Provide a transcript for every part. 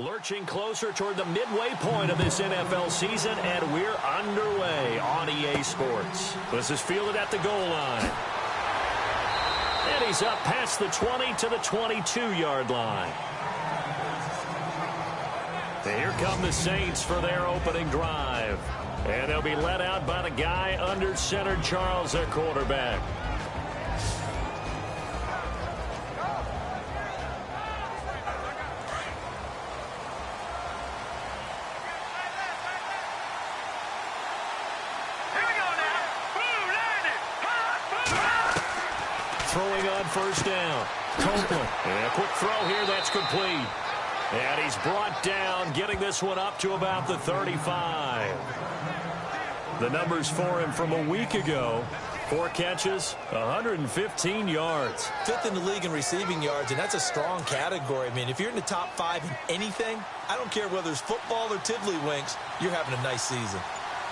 Lurching closer toward the midway point of this NFL season, and we're underway on EA Sports. This is fielded at the goal line. And he's up past the 20 to the 22-yard line. And here come the Saints for their opening drive. And they'll be led out by the guy under center, Charles, their quarterback. Throwing on first down. Copeland. And a quick throw here. That's complete. And he's brought down, getting this one up to about the 35. The numbers for him from a week ago. 4 catches, 115 yards. 5th in the league in receiving yards, and that's a strong category. I mean, if you're in the top 5 in anything, I don't care whether it's football or tiddlywinks, you're having a nice season.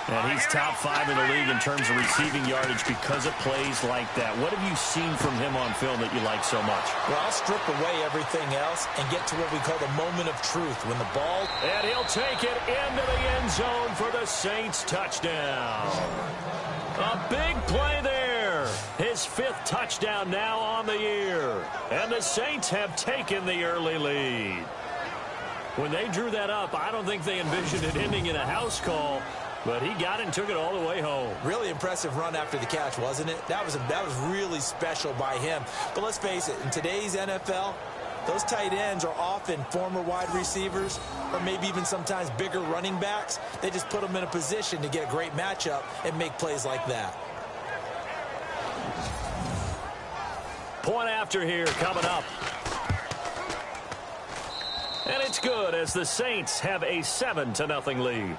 And he's top 5 in the league in terms of receiving yardage because of plays like that. What have you seen from him on film that you like so much? Well, I'll strip away everything else and get to what we call the moment of truth. When the ball... And he'll take it into the end zone for the Saints touchdown. A big play there. His 5th touchdown now on the year. And the Saints have taken the early lead. When they drew that up, I don't think they envisioned it ending in a house call. But he got it and took it all the way home. Really impressive run after the catch, wasn't it? That was really special by him. But let's face it, in today's NFL, those tight ends are often former wide receivers or maybe even sometimes bigger running backs. They just put them in a position to get a great matchup and make plays like that. Point after here coming up. And it's good as the Saints have a 7-0 lead.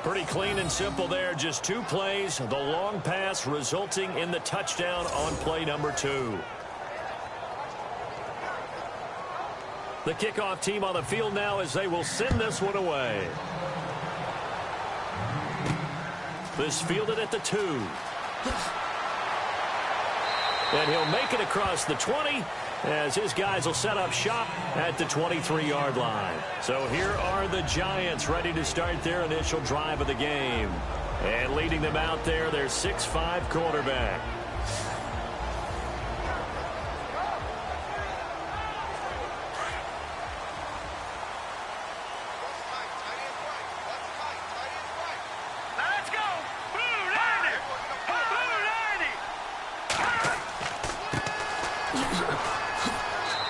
Pretty clean and simple there. Just 2 plays. The long pass resulting in the touchdown on play number 2. The kickoff team on the field now as they will send this one away. This fielded at the 2. And he'll make it across the 20 as his guys will set up shop at the 23-yard line. So here are the Giants ready to start their initial drive of the game. And leading them out there, their 6'5" quarterback.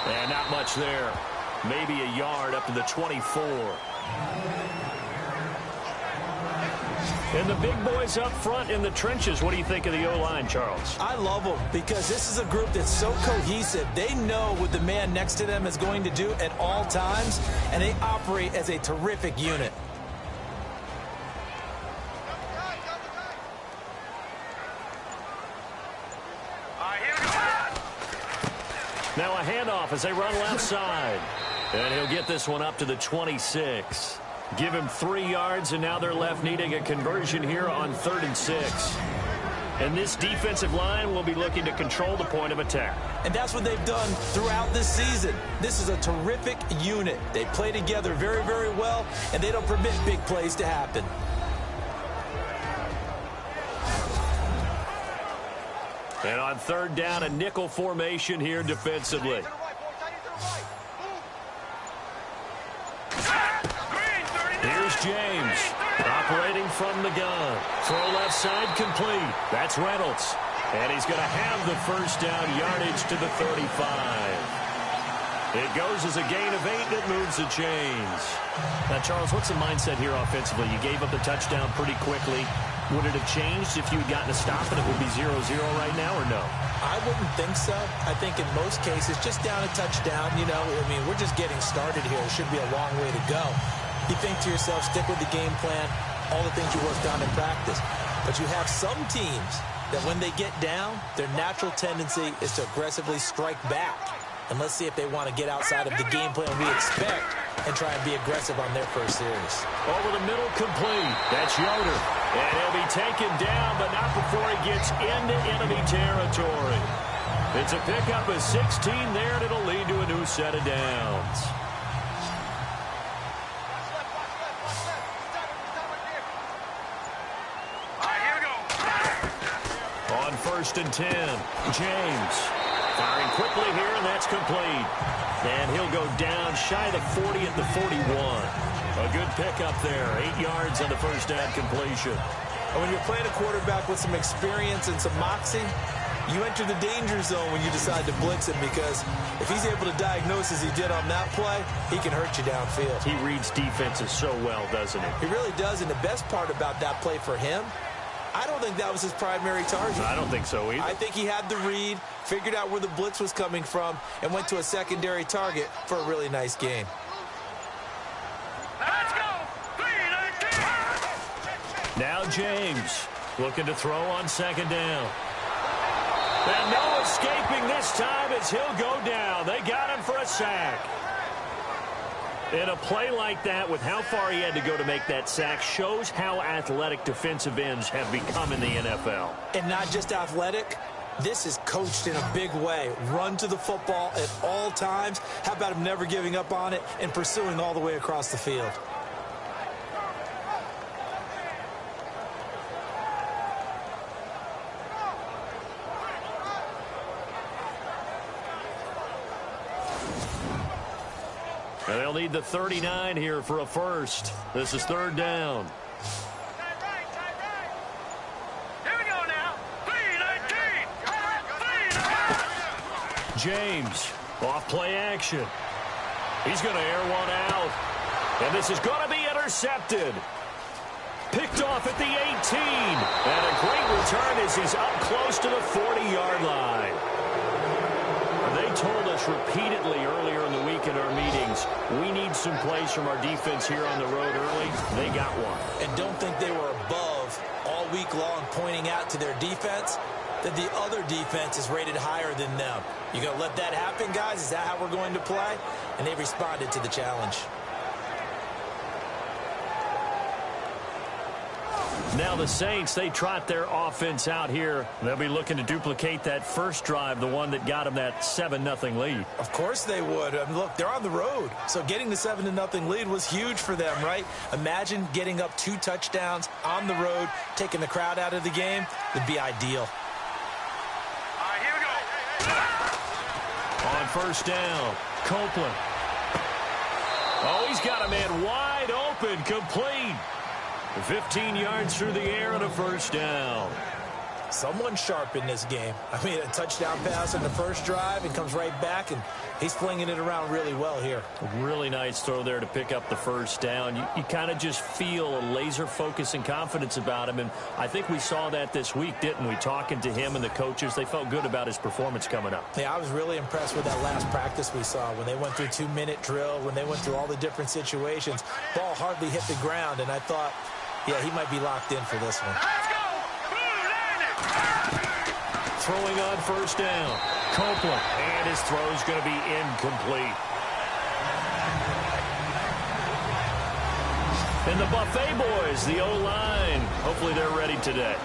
And not much there. Maybe a yard up to the 24. And the big boys up front in the trenches. What do you think of the O-line, Charles? I love them because this is a group that's so cohesive. They know what the man next to them is going to do at all times, and they operate as a terrific unit. Now a handoff as they run left side. And he'll get this one up to the 26. Give him 3 yards, and now they're left needing a conversion here on 3rd and 6. And this defensive line will be looking to control the point of attack. And that's what they've done throughout this season. This is a terrific unit. They play together very, very well, and they don't permit big plays to happen. And on 3rd down, a nickel formation here defensively. Here's James, operating from the gun. Throw left side complete. That's Reynolds. And he's going to have the first down yardage to the 35. It goes as a gain of 8, and it moves the chains. Now, Charles, what's the mindset here offensively? You gave up the touchdown pretty quickly. Would it have changed if you had gotten a stop and it would be 0-0 right now, or no? I wouldn't think so. I think in most cases, just down a touchdown, you know, I mean, we're just getting started here. It should be a long way to go. You think to yourself, stick with the game plan, all the things you worked on in practice. But you have some teams that when they get down, their natural tendency is to aggressively strike back. And let's see if they want to get outside of the game plan we expect and try and be aggressive on their first series. Over the middle, complete. That's Yoder. And he'll be taken down, but not before he gets into enemy territory. It's a pickup of 16 there, and it'll lead to a new set of downs. On 1st and 10, James firing quickly here, and that's complete. And he'll go down shy of the 40 at the 41. A good pickup there, 8 yards on the first down completion. And when you're playing a quarterback with some experience and some moxie, you enter the danger zone when you decide to blitz him, because if he's able to diagnose as he did on that play, he can hurt you downfield. He reads defenses so well, doesn't he? He really does, and the best part about that play for him, I don't think that was his primary target. I don't think so either. I think he had the read, figured out where the blitz was coming from, and went to a secondary target for a really nice gain. Let's go! Now James looking to throw on 2nd down. And no escaping this time as he'll go down. They got him for a sack. And a play like that, with how far he had to go to make that sack, shows how athletic defensive ends have become in the NFL. And not just athletic, this is coached in a big way. Run to the football at all times. How about him never giving up on it and pursuing all the way across the field? And they'll need the 39 here for a first. This is 3rd down. Here we go now. 3-19. James, off play action. He's going to air one out. And this is going to be intercepted. Picked off at the 18. And a great return as he's up close to the 40-yard line. They told us repeatedly earlier in the week in our meetings, we need some plays from our defense here on the road early. They got one. And don't think they were above all week long, pointing out to their defense that the other defense is rated higher than them. You going to let that happen, guys? Is that how we're going to play? And they responded to the challenge. Now the Saints, they trot their offense out here. They'll be looking to duplicate that first drive, the one that got them that 7-0 lead. Of course they would. I mean, look, they're on the road. So getting the 7-0 lead was huge for them, right? Imagine getting up 2 touchdowns on the road, taking the crowd out of the game. Would be ideal. All right, here we go. On 1st down, Copeland. Oh, he's got a man wide open, complete. 15 yards through the air and a first down. Someone sharp in this game. I mean, a touchdown pass on the first drive and comes right back, and he's flinging it around really well here. A really nice throw there to pick up the first down. You kind of just feel a laser focus and confidence about him, and I think we saw that this week, didn't we? Talking to him and the coaches, they felt good about his performance coming up. Yeah, I was really impressed with that last practice we saw when they went through 2-minute drill, when they went through all the different situations. Ball hardly hit the ground, and I thought, yeah, he might be locked in for this one. Let's go. Throwing on 1st down, Copeland, and his throw's going to be incomplete. And the Buffet boys, the O-line, hopefully they're ready today.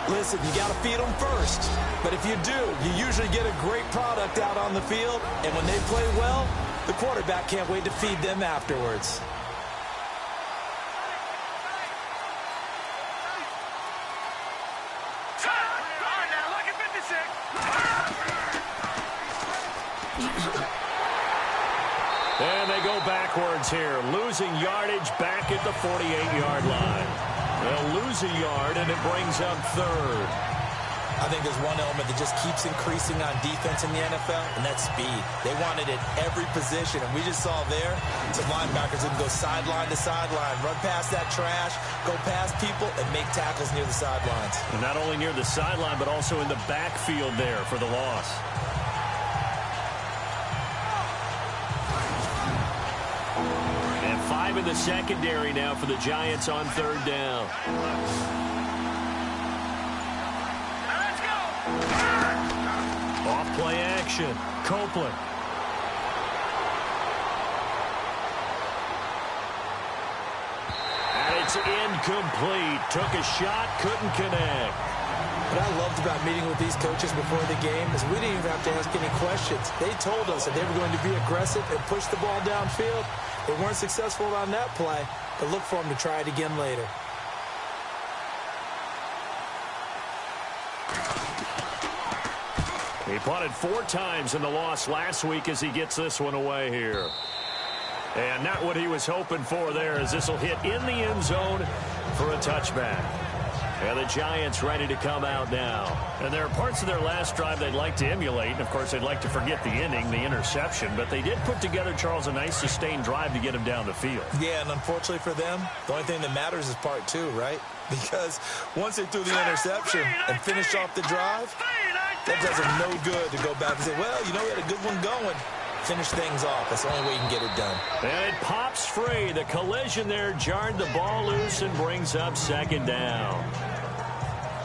Listen, you got to feed them first. But if you do, you usually get a great product out on the field. And when they play well, the quarterback can't wait to feed them afterwards. And they go backwards here, losing yardage back at the 48-yard line. They'll lose a yard, and it brings up 3rd. I think there's one element that just keeps increasing on defense in the NFL, and that's speed. They want it at every position, and we just saw there some linebackers that can go sideline to sideline, run past that trash, go past people, and make tackles near the sidelines. And not only near the sideline, but also in the backfield there for the loss. And 5 in the secondary now for the Giants on 3rd down. Off play action, Copeland. And it's incomplete. Took a shot, couldn't connect. What I loved about meeting with these coaches before the game is we didn't even have to ask any questions. They told us that they were going to be aggressive and push the ball downfield. They weren't successful on that play, but look for them to try it again later. He punted 4 times in the loss last week as he gets this one away here. And not what he was hoping for there, as this will hit in the end zone for a touchback. And the Giants ready to come out now. And there are parts of their last drive they'd like to emulate. And, of course, they'd like to forget the ending, the interception. But they did put together, Charles, a nice sustained drive to get him down the field. Yeah, and unfortunately for them, the only thing that matters is part 2, right? Because once they threw the interception and finished off the drive, that does them no good to go back and say, well, you know, we had a good one going. Finish things off. That's the only way you can get it done. And it pops free. The collision there jarred the ball loose and brings up second down.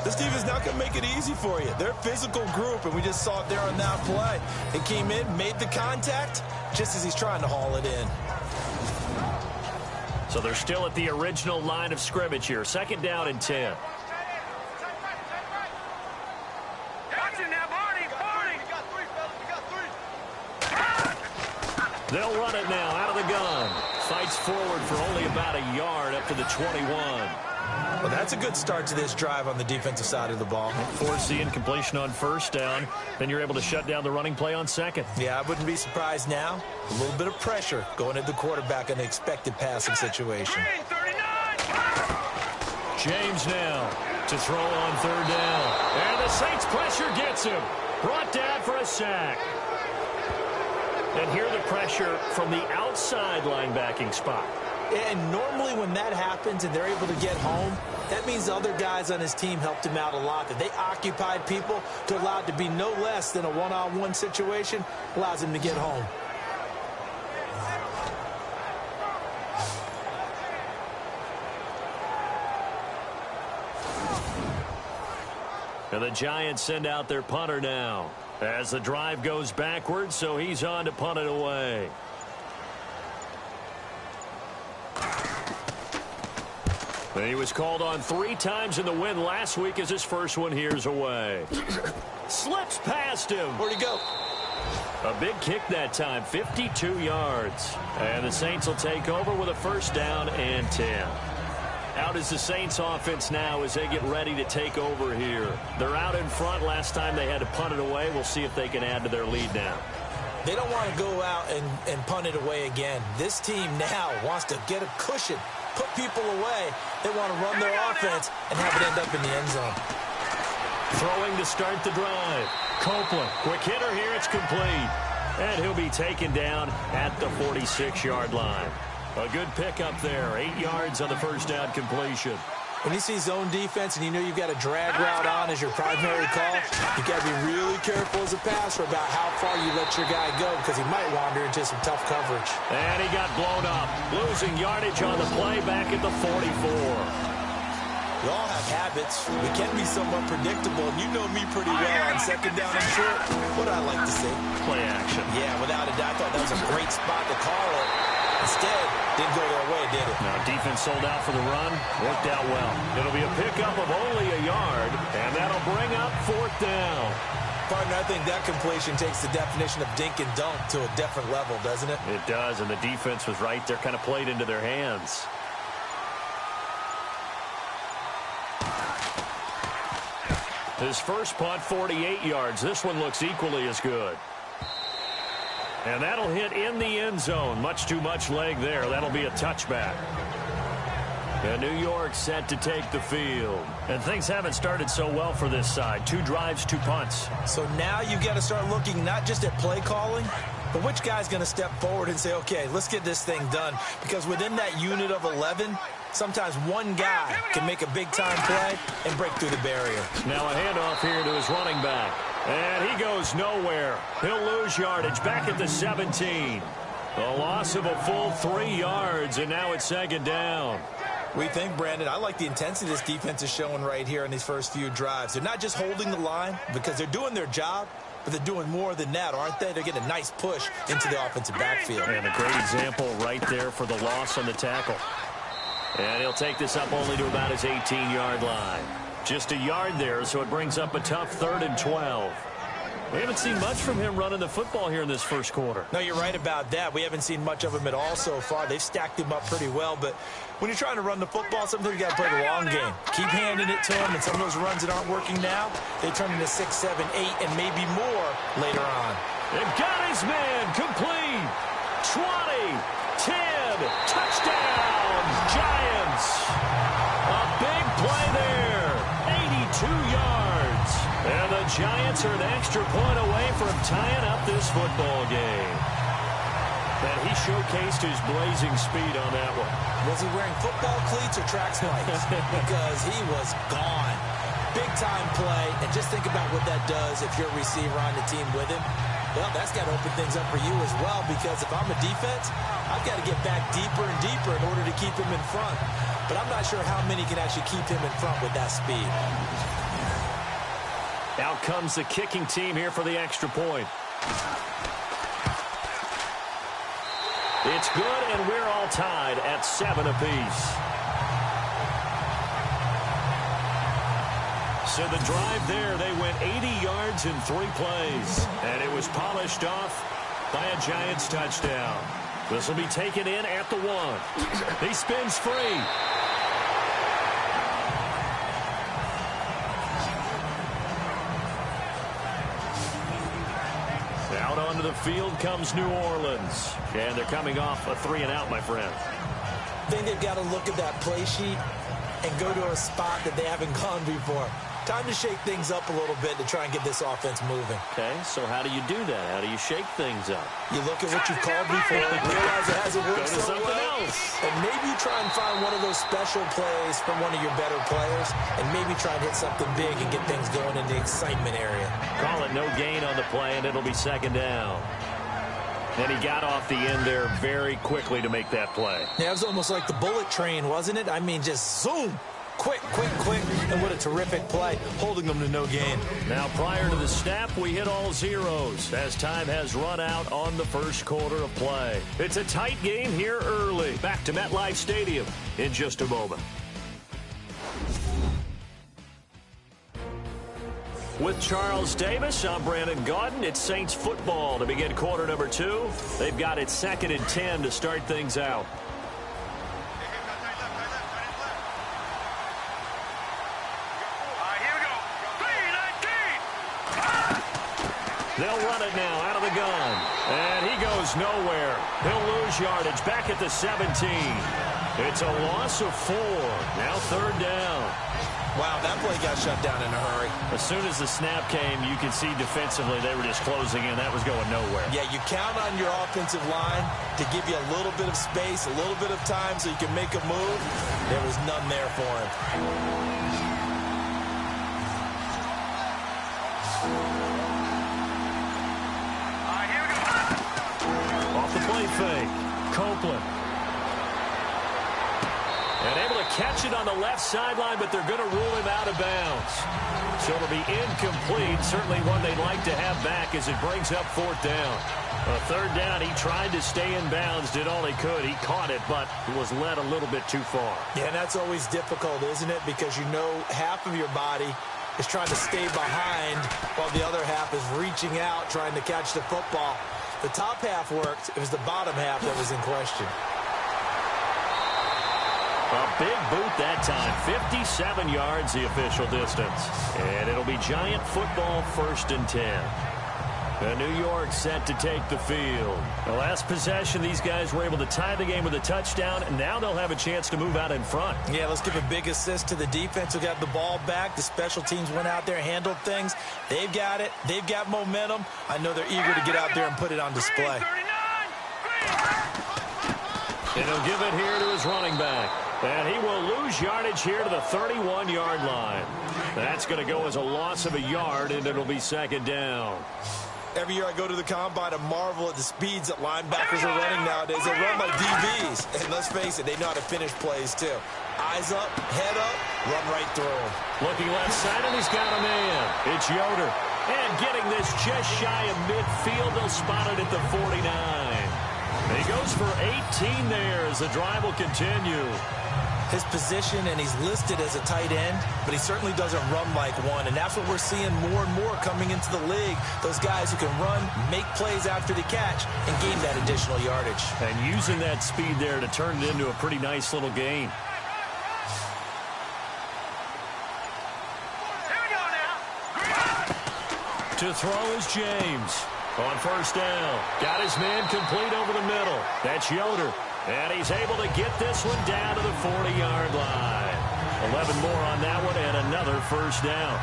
This team is not going to make it easy for you. They're a physical group, and we just saw it there on that play. It came in, made the contact, just as he's trying to haul it in. So they're still at the original line of scrimmage here. Second down and 10. They'll run it now out of the gun. Fights forward for only about a yard up to the 21. Well, that's a good start to this drive on the defensive side of the ball. Force the incompletion on first down. Then you're able to shut down the running play on second. Yeah, I wouldn't be surprised now. A little bit of pressure going at the quarterback in the expected passing situation. James now to throw on third down. And the Saints pressure gets him. Brought down for a sack. And here the pressure from the outside linebacking spot. And normally when that happens and they're able to get home, that means other guys on his team helped him out a lot. That they occupied people to allow it to be no less than a one-on-one situation, allows him to get home. And the Giants send out their punter now as the drive goes backwards, so he's on to punt it away. And he was called on 3 times in the win last week as his first one here's away. Slips past him. Where'd he go? A big kick that time, 52 yards. And the Saints will take over with a first down and 10. Out is the Saints offense now as they get ready to take over here. They're out in front. Last time they had to punt it away. We'll see if they can add to their lead now. They don't want to go out and punt it away again. This team now wants to get a cushion, put people away. They want to run their offense and have it end up in the end zone. Throwing to start the drive. Copeland, quick hitter here. It's complete. And he'll be taken down at the 46-yard line. A good pickup there. 8 yards on the first down completion. When you see zone defense and you know you've got a drag route on as your primary call, you got to be really careful as a passer about how far you let your guy go because he might wander into some tough coverage. And he got blown up, losing yardage on the play back at the 44. We all have habits. We can be somewhat predictable, and you know me pretty well on second down and short. What do I like to see? Play action. Yeah, without a doubt, I thought that was a great spot to call it. Instead, didn't go their way, did it? Now, defense sold out for the run. Worked out well. It'll be a pickup of only a yard, and that'll bring up fourth down. Partner, I think that completion takes the definition of dink and dunk to a different level, doesn't it? It does, and the defense was right there, kind of played into their hands. His first punt, 48 yards. This one looks equally as good. And that'll hit in the end zone. Much too much leg there. That'll be a touchback. And New York set to take the field. And things haven't started so well for this side. 2 drives, 2 punts. So now you've got to start looking not just at play calling, but which guy's going to step forward and say, okay, let's get this thing done. Because within that unit of 11, sometimes one guy can make a big-time play and break through the barrier. Now a handoff here to his running back. And he goes nowhere. He'll lose yardage back at the 17. A loss of a full 3 yards, and now it's second down. We think, Brandon, I like the intensity this defense is showing right here in these first few drives. They're not just holding the line because they're doing their job, but they're doing more than that, aren't they? They're getting a nice push into the offensive backfield. And a great example right there for the loss on the tackle. And he'll take this up only to about his 18-yard line. Just a yard there, so it brings up a tough 3rd and 12. We haven't seen much from him running the football here in this first quarter. No, you're right about that. We haven't seen much of him at all so far. They've stacked him up pretty well, but when you're trying to run the football, sometimes you got to play the long game. Keep handing it to him, and some of those runs that aren't working now, they turn into 6, 7, 8, and maybe more later on. They've got his man complete. 20, 10, touchdown, Giants. A big play there, 82 yards. And the Giants are an extra point away from tying up this football game. And he showcased his blazing speed on that one. Was he wearing football cleats or track spikes? Because he was gone. Big-time play, and just think about what that does if you're a receiver on the team with him. Well, that's got to open things up for you as well, because if I'm a defense, I've got to get back deeper and deeper in order to keep him in front. But I'm not sure how many can actually keep him in front with that speed. Out comes the kicking team here for the extra point. It's good, and we're all tied at 7 apiece. So the drive there, they went 80 yards in 3 plays. And it was polished off by a Giants touchdown. This will be taken in at the 1. He spins free. Out onto the field comes New Orleans. And they're coming off a 3-and-out, my friend. I think they've got to look at that play sheet and go to a spot that they haven't gone before. Time to shake things up a little bit to try and get this offense moving. Okay, so how do you do that? How do you shake things up? You look at what you've called before, realize it hasn't worked so well, and maybe you try and find one of those special plays from one of your better players, and maybe try and hit something big and get things going in the excitement area. Call it no gain on the play, and it'll be 2nd down. And he got off the end there very quickly to make that play. Yeah, it was almost like the bullet train, wasn't it? I mean, just zoom. Quick, quick, quick, and what a terrific play, holding them to no gain. Now, prior to the snap, we hit all zeros as time has run out on the first quarter of play. It's a tight game here early. Back to MetLife Stadium in just a moment. With Charles Davis, I'm Brandon Gaudin. It's Saints football to begin quarter number 2. They've got it 2nd and 10 to start things out. They'll run it now out of the gun. And he goes nowhere. He'll lose yardage back at the 17. It's a loss of 4. Now 3rd down. Wow, that play got shut down in a hurry. As soon as the snap came, you could see defensively they were just closing in. That was going nowhere. Yeah, you count on your offensive line to give you a little bit of space, a little bit of time so you can make a move. There was none there for him. Play fake. Copeland. And able to catch it on the left sideline, but they're going to rule him out of bounds. So it'll be incomplete. Certainly one they'd like to have back as it brings up 4th down. 3rd down, he tried to stay in bounds, did all he could. He caught it, but was led a little bit too far. Yeah, and that's always difficult, isn't it? Because you know half of your body is trying to stay behind while the other half is reaching out, trying to catch the football. The top half worked. It was the bottom half that was in question. A big boot that time. 57 yards the official distance. And it'll be Giant football 1st and 10. New York set to take the field. The last possession, these guys were able to tie the game with a touchdown, and now they'll have a chance to move out in front. Yeah, let's give a big assist to the defense who got the ball back. The special teams went out there, handled things. They've got it. They've got momentum. I know they're eager to get out there and put it on display. And he'll give it here to his running back. And he will lose yardage here to the 31-yard line. That's going to go as a loss of a yard, and it'll be 2nd down. Every year I go to the combine and marvel at the speeds that linebackers are running nowadays. They run like DBs. And let's face it, they know how to finish plays too. Eyes up, head up, run right through them. Looking left side, and he's got a man. It's Yoder. And getting this just shy of midfield. They'll spot it at the 49. He goes for 18 there as the drive will continue. His position, and he's listed as a tight end, but he certainly doesn't run like one, and that's what we're seeing more and more coming into the league. Those guys who can run, make plays after the catch, and gain that additional yardage. And using that speed there to turn it into a pretty nice little gain. Here we go now. To throw is James. On first down. Got his man complete over the middle. That's Yoder. And he's able to get this one down to the 40-yard line. 11 more on that one and another first down.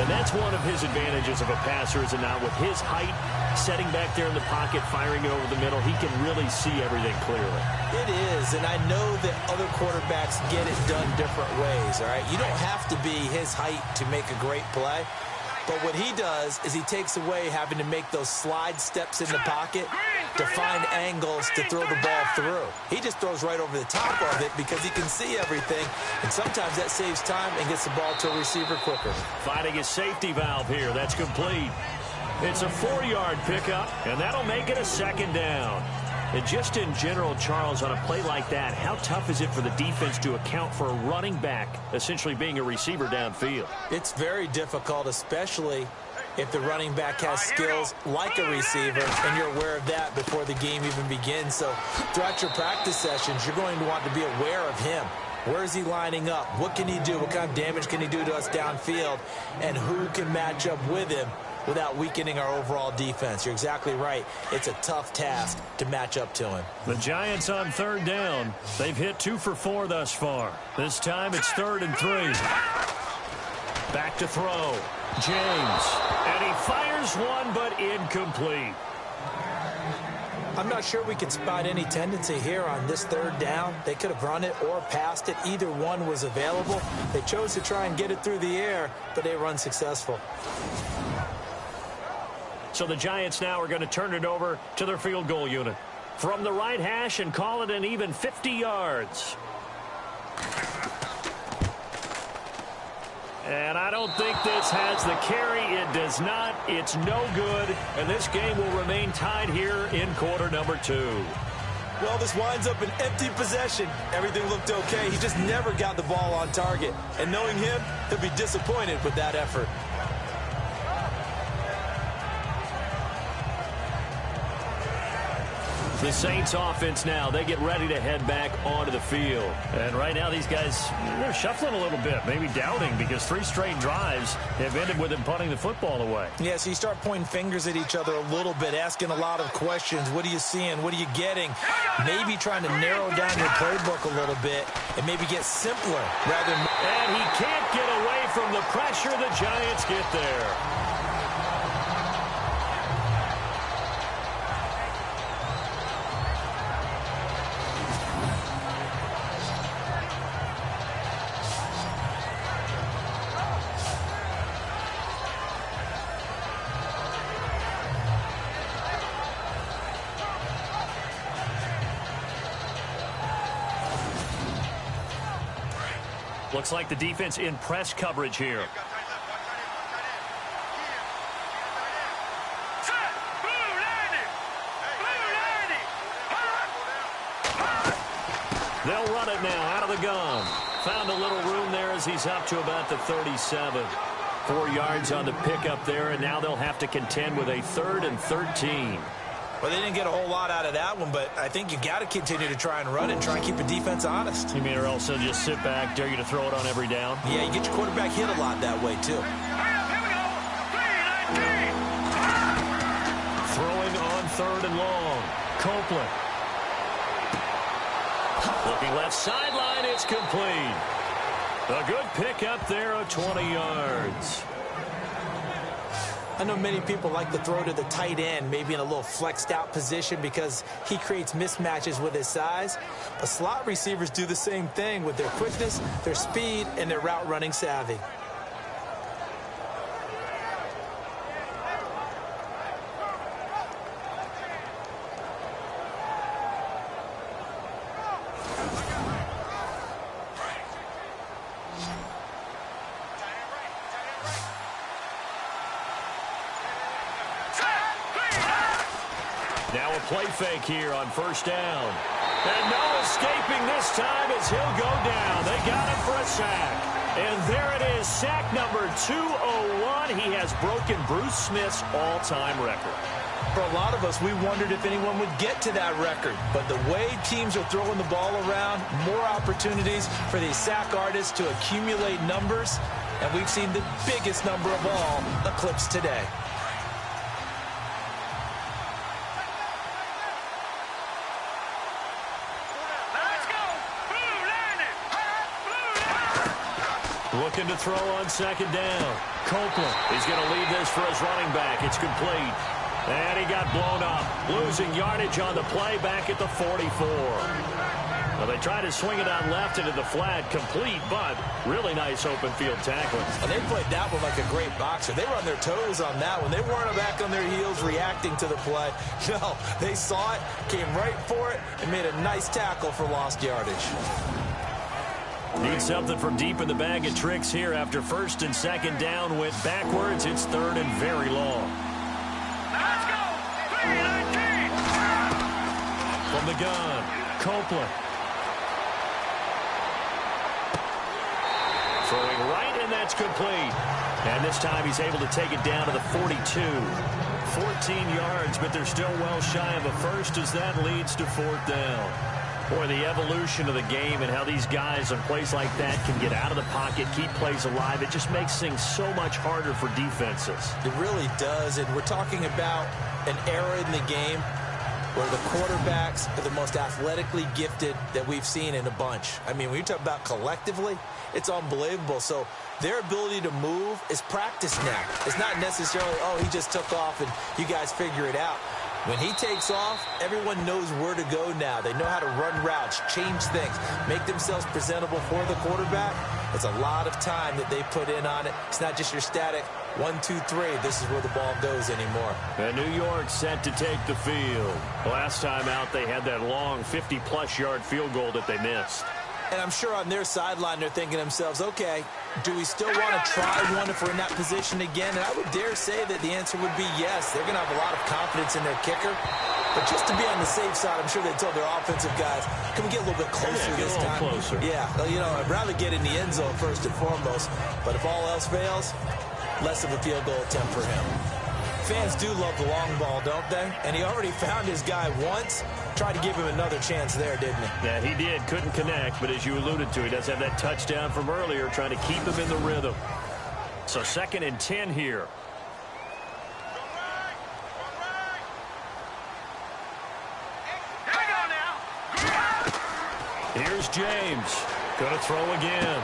And that's one of his advantages of a passer, is it not? With his height, setting back there in the pocket, firing it over the middle, he can really see everything clearly. It is, and I know that other quarterbacks get it done different ways, all right? You don't have to be his height to make a great play. But what he does is he takes away having to make those slide steps in the pocket to find angles to throw the ball through. He just throws right over the top of it because he can see everything, and sometimes that saves time and gets the ball to a receiver quicker. Finding his safety valve here. That's complete. It's a 4-yard pickup, and that'll make it a second down. And just in general, Charles, on a play like that, how tough is it for the defense to account for a running back essentially being a receiver downfield? It's very difficult, especially if the running back has skills like a receiver, and you're aware of that before the game even begins. So throughout your practice sessions, you're going to want to be aware of him. Where is he lining up? What can he do? What kind of damage can he do to us downfield? And who can match up with him without weakening our overall defense? You're exactly right. It's a tough task to match up to him. The Giants on third down. They've hit 2 for 4 thus far. This time it's 3rd and 3. Back to throw. James. And he fires one, but incomplete. I'm not sure we could spot any tendency here on this 3rd down. They could have run it or passed it. Either one was available. They chose to try and get it through the air, but they were unsuccessful. So the Giants now are going to turn it over to their field goal unit. From the right hash and call it an even 50 yards. And I don't think this has the carry. It does not. It's no good. And this game will remain tied here in quarter number 2. Well, this winds up an empty possession. Everything looked okay. He just never got the ball on target. And knowing him, he'll be disappointed with that effort. The Saints offense now, they get ready to head back onto the field. And right now these guys, they're shuffling a little bit, maybe doubting, because 3 straight drives have ended with them punting the football away. Yeah, so you start pointing fingers at each other a little bit, asking a lot of questions. What are you seeing? What are you getting? Maybe trying to narrow down your playbook a little bit and maybe get simpler rather than... And he can't get away from the pressure. The Giants get there. Looks like the defense in press coverage here. They'll run it now out of the gun. Found a little room there as he's up to about the 37. 4 yards on the pickup there, and now they'll have to contend with a 3rd and 13. Well, they didn't get a whole lot out of that one, but I think you got to continue to try and run it and try and keep the defense honest. You mean, or else they'll just sit back, dare you to throw it on every down? Yeah, you get your quarterback hit a lot that way, too. Throwing on 3rd and long. Copeland. Looking left sideline, it's complete. A good pick up there of 20 yards. I know many people like to throw to the tight end, maybe in a little flexed out position because he creates mismatches with his size. But slot receivers do the same thing with their quickness, their speed, and their route running savvy. Now a play fake here on first down. And no escaping this time as he'll go down. They got him for a sack. And there it is, sack number 201. He has broken Bruce Smith's all-time record. For a lot of us, we wondered if anyone would get to that record. But the way teams are throwing the ball around, more opportunities for these sack artists to accumulate numbers. And we've seen the biggest number of all eclipsed today. Looking to throw on second down. Copeland, he's going to lead this for his running back. It's complete. And he got blown up. Losing yardage on the play back at the 44. Well, they tried to swing it on left into the flat. Complete, but really nice open field tackling. And they played that one like a great boxer. They were on their toes on that one. They weren't back on their heels reacting to the play. No, they saw it, came right for it, and made a nice tackle for lost yardage. Need something from deep in the bag of tricks here after first and second down went backwards. It's third and very long. Let's go! 3-19! From the gun, Copeland. Throwing right, and that's complete. And this time he's able to take it down to the 42. 14 yards, but they're still well shy of a first as that leads to fourth down. Boy, the evolution of the game and how these guys on plays like that can get out of the pocket, keep plays alive, it just makes things so much harder for defenses. It really does, and we're talking about an era in the game where the quarterbacks are the most athletically gifted that we've seen in a bunch. I mean, when you talk about collectively, it's unbelievable. So their ability to move is practice now. It's not necessarily, oh, he just took off and you guys figure it out. When he takes off, everyone knows where to go now. They know how to run routes, change things, make themselves presentable for the quarterback. It's a lot of time that they put in on it. It's not just your static 1, 2, 3. This is where the ball goes anymore. And New York set to take the field. Last time out, they had that long 50-plus yard field goal that they missed. And I'm sure on their sideline they're thinking to themselves, okay, do we still want to try one if we're in that position again? And I would dare say that the answer would be yes. They're going to have a lot of confidence in their kicker. But just to be on the safe side, I'm sure they told their offensive guys, can we get a little bit closer this time? Closer. Yeah, well, you know, I'd rather get in the end zone first and foremost. But if all else fails, less of a field goal attempt for him. Fans do love the long ball, don't they? And he already found his guy once. Tried to give him another chance there, didn't he? Yeah, he did. Couldn't connect, but as you alluded to, he does have that touchdown from earlier, trying to keep him in the rhythm. So 2nd and 10 here. Here's James. Going to throw again.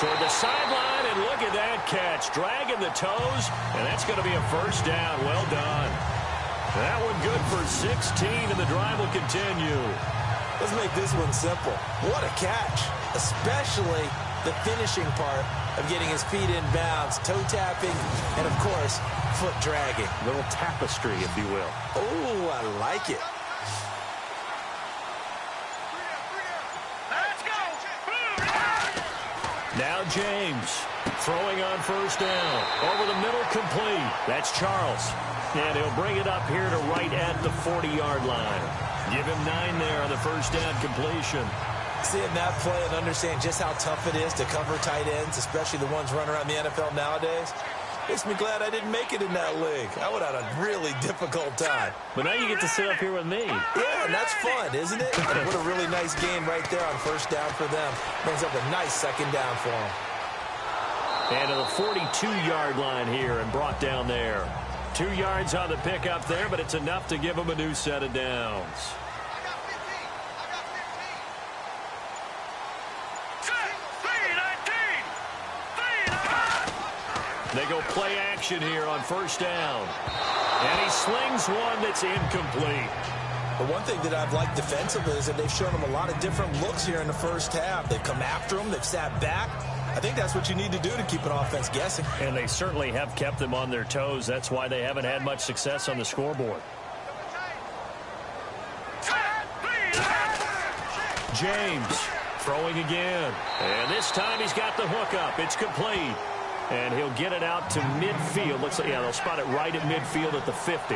Toward the sideline, and look at that catch. Dragging the toes, and that's going to be a first down. Well done. That one good for 16, and the drive will continue. Let's make this one simple. What a catch, especially the finishing part of getting his feet in bounds, toe tapping, and, of course, foot dragging. Little tapestry, if you will. Oh, I like it. Now James throwing on first down. Over the middle, complete. That's Charles. And he'll bring it up here to right at the 40-yard line. Give him 9 there on the first down completion. Seeing that play and understand just how tough it is to cover tight ends, especially the ones running around the NFL nowadays, makes me glad I didn't make it in that league. I would have had a really difficult time. But now you get to sit up here with me. Yeah, and that's fun, isn't it? And what a really nice game right there on first down for them. Brings up a nice second down for them. And to the 42-yard line here and brought down there. 2 yards on the pickup there, but it's enough to give them a new set of downs. They go play action here on first down. And he slings one that's incomplete. But one thing that I've liked defensively is that they've shown them a lot of different looks here in the first half. They've come after them. They've sat back. I think that's what you need to do to keep an offense guessing. And they certainly have kept them on their toes. That's why they haven't had much success on the scoreboard. James throwing again. And this time he's got the hook up. It's complete. And he'll get it out to midfield. Looks like, yeah, they'll spot it right at midfield at the 50.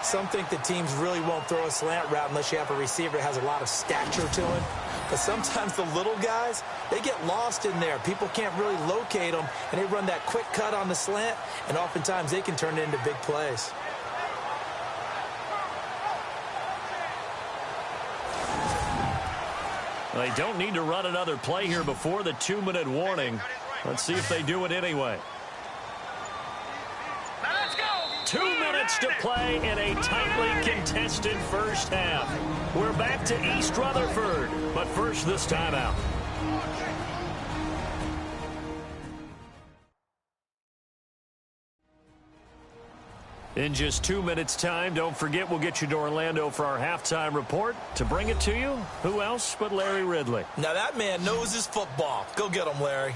Some think that teams really won't throw a slant route unless you have a receiver that has a lot of stature to him. But sometimes the little guys, they get lost in there. People can't really locate them, and they run that quick cut on the slant, and oftentimes they can turn it into big plays. They don't need to run another play here before the 2-minute warning. Let's see if they do it anyway. 2 minutes to play in a tightly contested first half. We're back to East Rutherford, but first this timeout. In just 2 minutes' time, don't forget we'll get you to Orlando for our halftime report. To bring it to you, who else but Larry Ridley? Now that man knows his football. Go get him, Larry.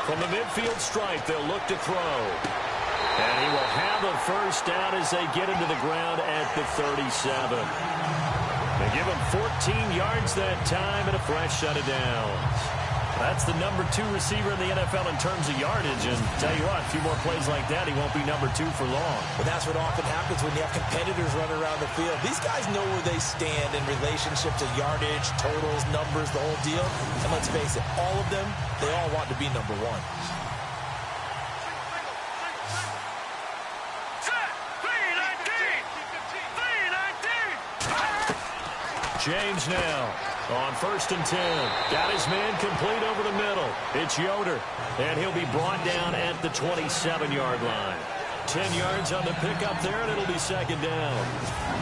From the midfield stripe, they'll look to throw. And he will have a first down as they get into the ground at the 37. They give him 14 yards that time and a fresh set of downs. That's the number 2 receiver in the NFL in terms of yardage. And tell you what, a few more plays like that, he won't be number 2 for long. Well, that's what often happens when you have competitors running around the field. These guys know where they stand in relationship to yardage, totals, numbers, the whole deal. And let's face it, all of them, they all want to be number 1. James now on 1st and 10. Got his man complete over the middle. It's Yoder, and he'll be brought down at the 27-yard line. 10 yards on the pickup there, and it'll be second down.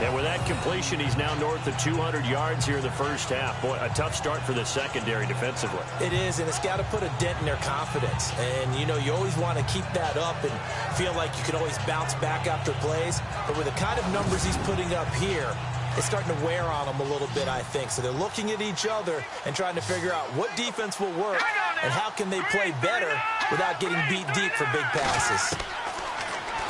And with that completion, he's now north of 200 yards here in the first half. Boy, a tough start for the secondary defensively. It is, and it's got to put a dent in their confidence. And, you know, you always want to keep that up and feel like you can always bounce back after plays. But with the kind of numbers he's putting up here, it's starting to wear on them a little bit, I think. So they're looking at each other and trying to figure out what defense will work and how can they play better without getting beat deep for big passes.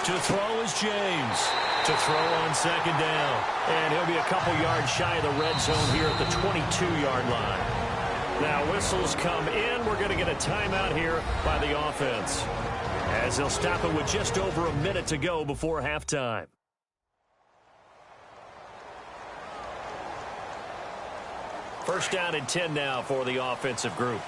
To throw is James. To throw on second down. And he'll be a couple yards shy of the red zone here at the 22-yard line. Now whistles come in. We're going to get a timeout here by the offense, as they'll stop it with just over a minute to go before halftime. First down and 10 now for the offensive group.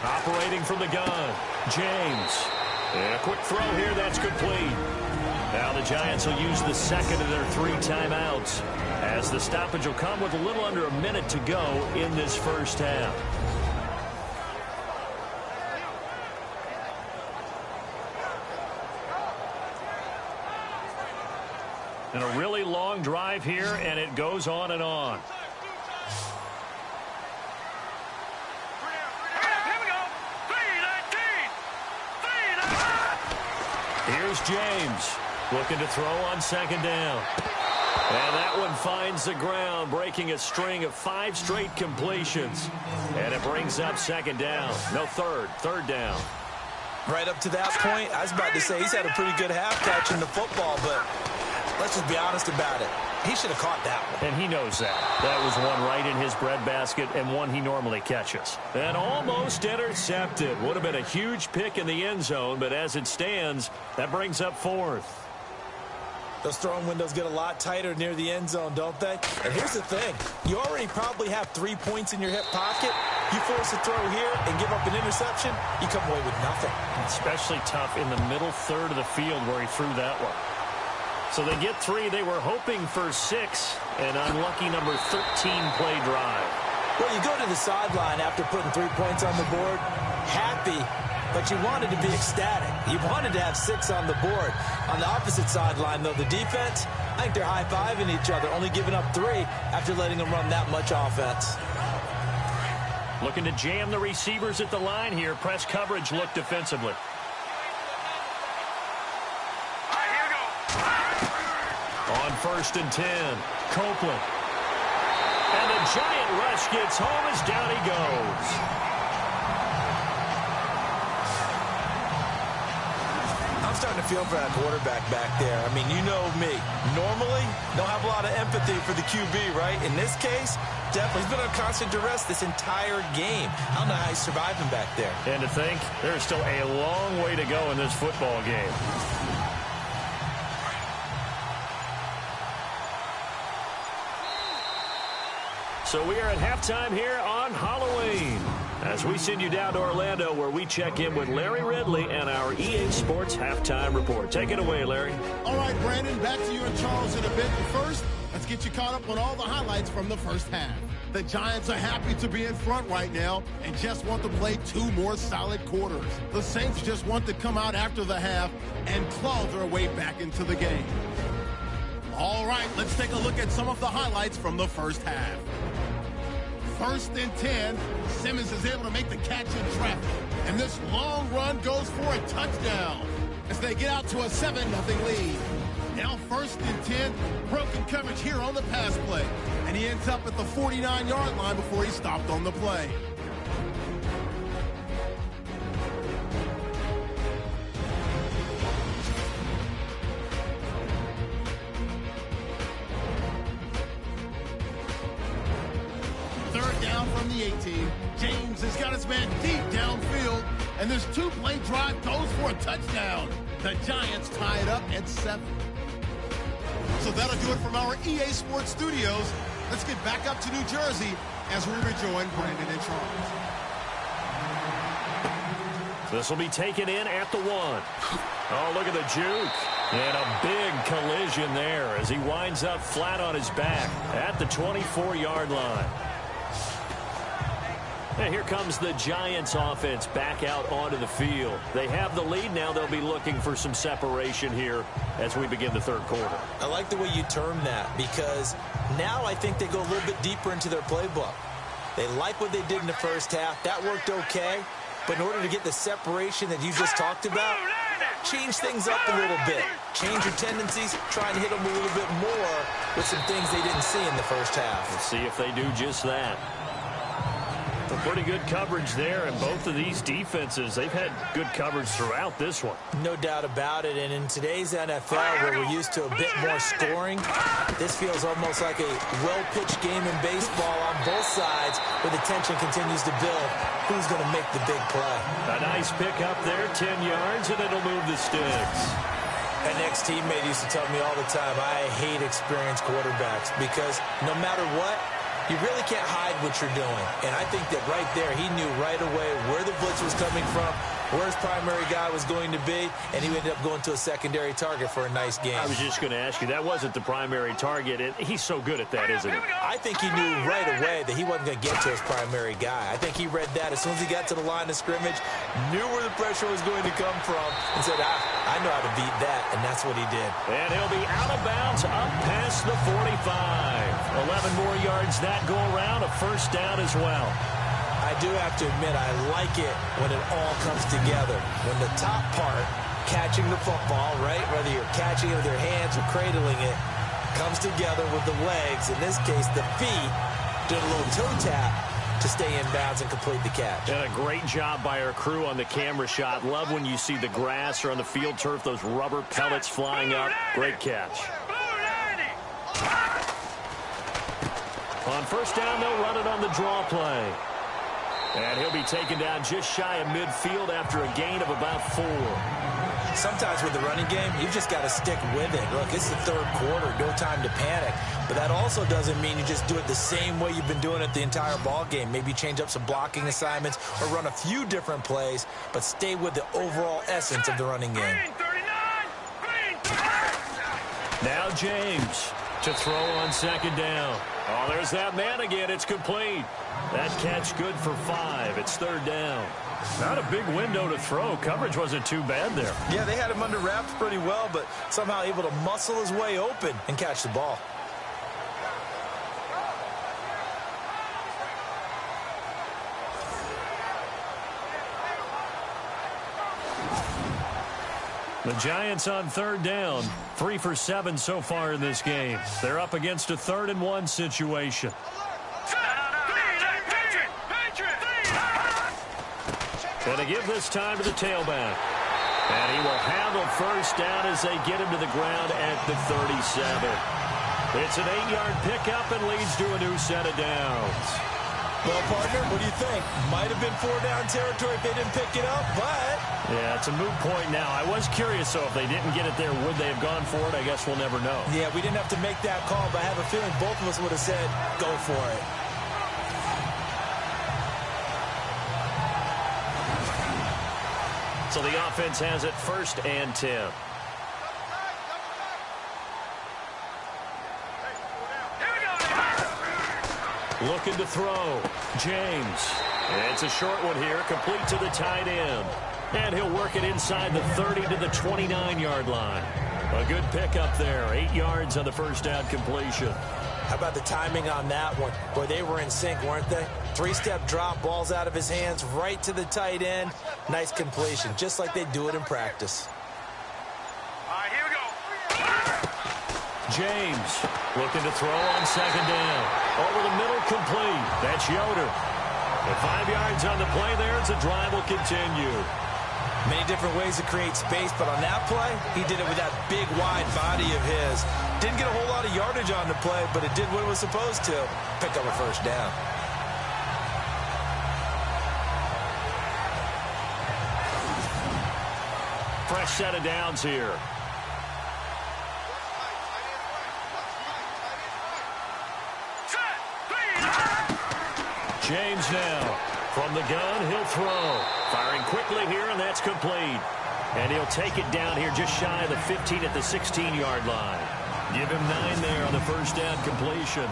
Operating from the gun, James. And a quick throw here, that's complete. Now the Giants will use the second of their 3 timeouts, as the stoppage will come with a little under a minute to go in this first half. And a really long drive here, and it goes on and on. Here's James, looking to throw on second down. And that one finds the ground, breaking a string of 5 straight completions. And it brings up second down. No, third down. Right up to that point, I was about to say he's had a pretty good half catching the football, but let's just be honest about it. He should have caught that one. And he knows that. That was one right in his breadbasket and one he normally catches. And almost intercepted. Would have been a huge pick in the end zone, but as it stands, that brings up 4th. Those throwing windows get a lot tighter near the end zone, don't they? And here's the thing. You already probably have 3 points in your hip pocket. You force a throw here and give up an interception, you come away with nothing. Especially tough in the middle third of the field where he threw that one. So they get 3. They were hoping for 6. An unlucky number 13 play drive. Well, you go to the sideline after putting 3 points on the board, happy, but you wanted to be ecstatic. You wanted to have 6 on the board. On the opposite sideline, though, the defense, I think they're high-fiving each other, only giving up 3 after letting them run that much offense. Looking to jam the receivers at the line here. Press coverage look defensively. On 1st and 10, Copeland. And the giant rush gets home as down he goes. I'm starting to feel for that quarterback back there. I mean, you know me. normally don't have a lot of empathy for the QB, right? In this case, definitely. He's been on constant duress this entire game. I don't know how he's surviving back there. And to think, there's still a long way to go in this football game. So we are at halftime here on Halloween, as we send you down to Orlando, where we check in with Larry Ridley and our EA Sports Halftime Report. Take it away, Larry. All right, Brandon, back to you and Charles in a bit. But first, let's get you caught up on all the highlights from the first half. The Giants are happy to be in front right now and just want to play 2 more solid quarters. The Saints just want to come out after the half and claw their way back into the game. All right, let's take a look at some of the highlights from the first half. 1st and 10, Simmons is able to make the catch in traffic. And this long run goes for a touchdown as they get out to a 7-0 lead. Now 1st and 10, broken coverage here on the pass play. And he ends up at the 49-yard line before he stopped on the play. From the 18, James has got his man deep downfield, and this 2-play drive goes for a touchdown. The Giants tie it up at 7. So that'll do it from our EA Sports Studios. Let's get back up to New Jersey as we rejoin Brandon and Charles. This will be taken in at the 1. Oh, look at the juke. And a big collision there as he winds up flat on his back at the 24-yard line. And here comes the Giants offense back out onto the field. They have the lead now. They'll be looking for some separation here as we begin the 3rd quarter. I like the way you term that, because now I think they go a little bit deeper into their playbook. They like what they did in the first half. That worked okay. But in order to get the separation that you just talked about, change things up a little bit. Change your tendencies. Try and hit them a little bit more with some things they didn't see in the first half. Let's see if they do just that. Pretty good coverage there, and both of these defenses, they've had good coverage throughout this one. No doubt about it, and in today's NFL, where we're used to a bit more scoring, this feels almost like a well-pitched game in baseball on both sides, where the tension continues to build. Who's going to make the big play? A nice pick up there, 10 yards, and it'll move the sticks. An ex-teammate used to tell me all the time, I hate experienced quarterbacks, because no matter what, you really can't hide what you're doing. And I think that right there, he knew right away where the blitz was coming from, where his primary guy was going to be, and he ended up going to a secondary target for a nice game. I was just going to ask you, that wasn't the primary target, and he's so good at that, isn't he? I think he knew right away that he wasn't going to get to his primary guy. I think he read that as soon as he got to the line of scrimmage, knew where the pressure was going to come from, and said, I know how to beat that, and that's what he did. And he'll be out of bounds up past the 45. 11 more yards that go around, a 1st down as well. I do have to admit, I like it when it all comes together. When the top part, catching the football, right, whether you're catching it with your hands or cradling it, comes together with the legs, in this case the feet, doing a little toe tap to stay in bounds and complete the catch. And a great job by our crew on the camera shot. Love when you see the grass or on the field turf, those rubber pellets flying up. Great catch. On 1st down, they'll run it on the draw play. And he'll be taken down just shy of midfield after a gain of about 4. Sometimes with the running game, you've just got to stick with it. Look, it's the 3rd quarter, no time to panic. But that also doesn't mean you just do it the same way you've been doing it the entire ball game. Maybe change up some blocking assignments or run a few different plays, but stay with the overall essence of the running game. Now James to throw on 2nd down. Oh, there's that man again. It's complete. That catch good for 5. It's 3rd down. Not a big window to throw. Coverage wasn't too bad there. Yeah, they had him under wraps pretty well, but somehow able to muscle his way open and catch the ball. The Giants on 3rd down. 3 for 7 so far in this game. They're up against a 3rd and 1 situation. Going to give this time to the tailback. And he will handle first down as they get him to the ground at the 37. It's an 8-yard pickup and leads to a new set of downs. Well, partner, what do you think? Might have been 4-down territory if they didn't pick it up, but... Yeah, it's a moot point now. I was curious, so if they didn't get it there, would they have gone for it? I guess we'll never know. Yeah, we didn't have to make that call, but I have a feeling both of us would have said, go for it. So the offense has it 1st and 10. Looking to throw. James. It's a short one here, complete to the tight end. And he'll work it inside the 30 to the 29-yard line. A good pickup there. 8 yards on the first down completion. How about the timing on that one? Boy, they were in sync, weren't they? 3-step drop, balls out of his hands, right to the tight end. Nice completion, just like they do it in practice. All right, here we go. James looking to throw on 2nd down. Over the middle, complete. That's Yoder. At 5 yards on the play there, as the drive will continue. Many different ways to create space, but on that play, he did it with that big, wide body of his. Didn't get a whole lot of yardage on the play, but it did what it was supposed to. Pick up a first down. Fresh set of downs here. James now. From the gun, he'll throw. Firing quickly here, and that's complete. And he'll take it down here just shy of the 15 at the 16-yard line. Give him 9 there on the first down completion.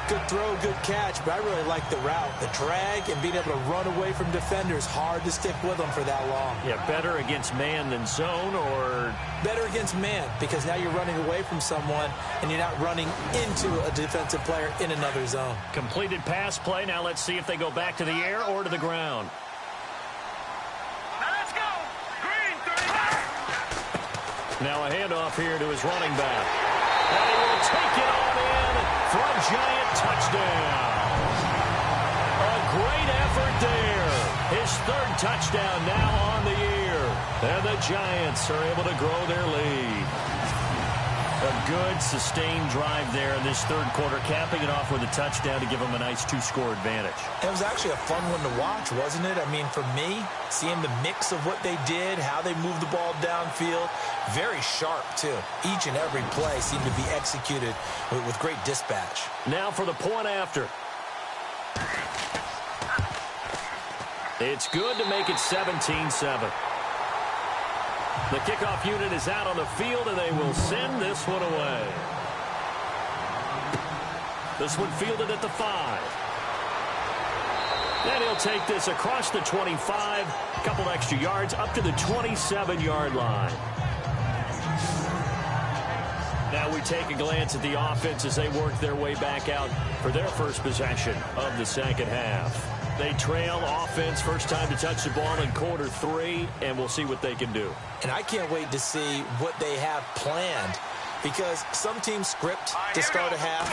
Good throw, good catch, but I really like the route. The drag and being able to run away from defenders, hard to stick with them for that long. Yeah, better against man than zone, or... Better against man, because now you're running away from someone, and you're not running into a defensive player in another zone. Completed pass play. Now let's see if they go back to the air or to the ground. Now let's go. Green, 35. Now a handoff here to his running back. And he will take it on in for a giant touchdown. A great effort there. His 3rd touchdown now on the year. And the Giants are able to grow their lead. A good, sustained drive there in this 3rd quarter, capping it off with a touchdown to give them a nice 2-score advantage. It was actually a fun one to watch, wasn't it? I mean, for me, seeing the mix of what they did, how they moved the ball downfield, very sharp, too. Each and every play seemed to be executed with great dispatch. Now for the point after. It's good to make it 17-7. The kickoff unit is out on the field, and they will send this one away. This one fielded at the 5. And he'll take this across the 25, a couple extra yards, up to the 27-yard line. Now we take a glance at the offense as they work their way back out for their first possession of the second half. They trail offense, first time to touch the ball in quarter 3, and we'll see what they can do. And I can't wait to see what they have planned, because some teams script to start a half.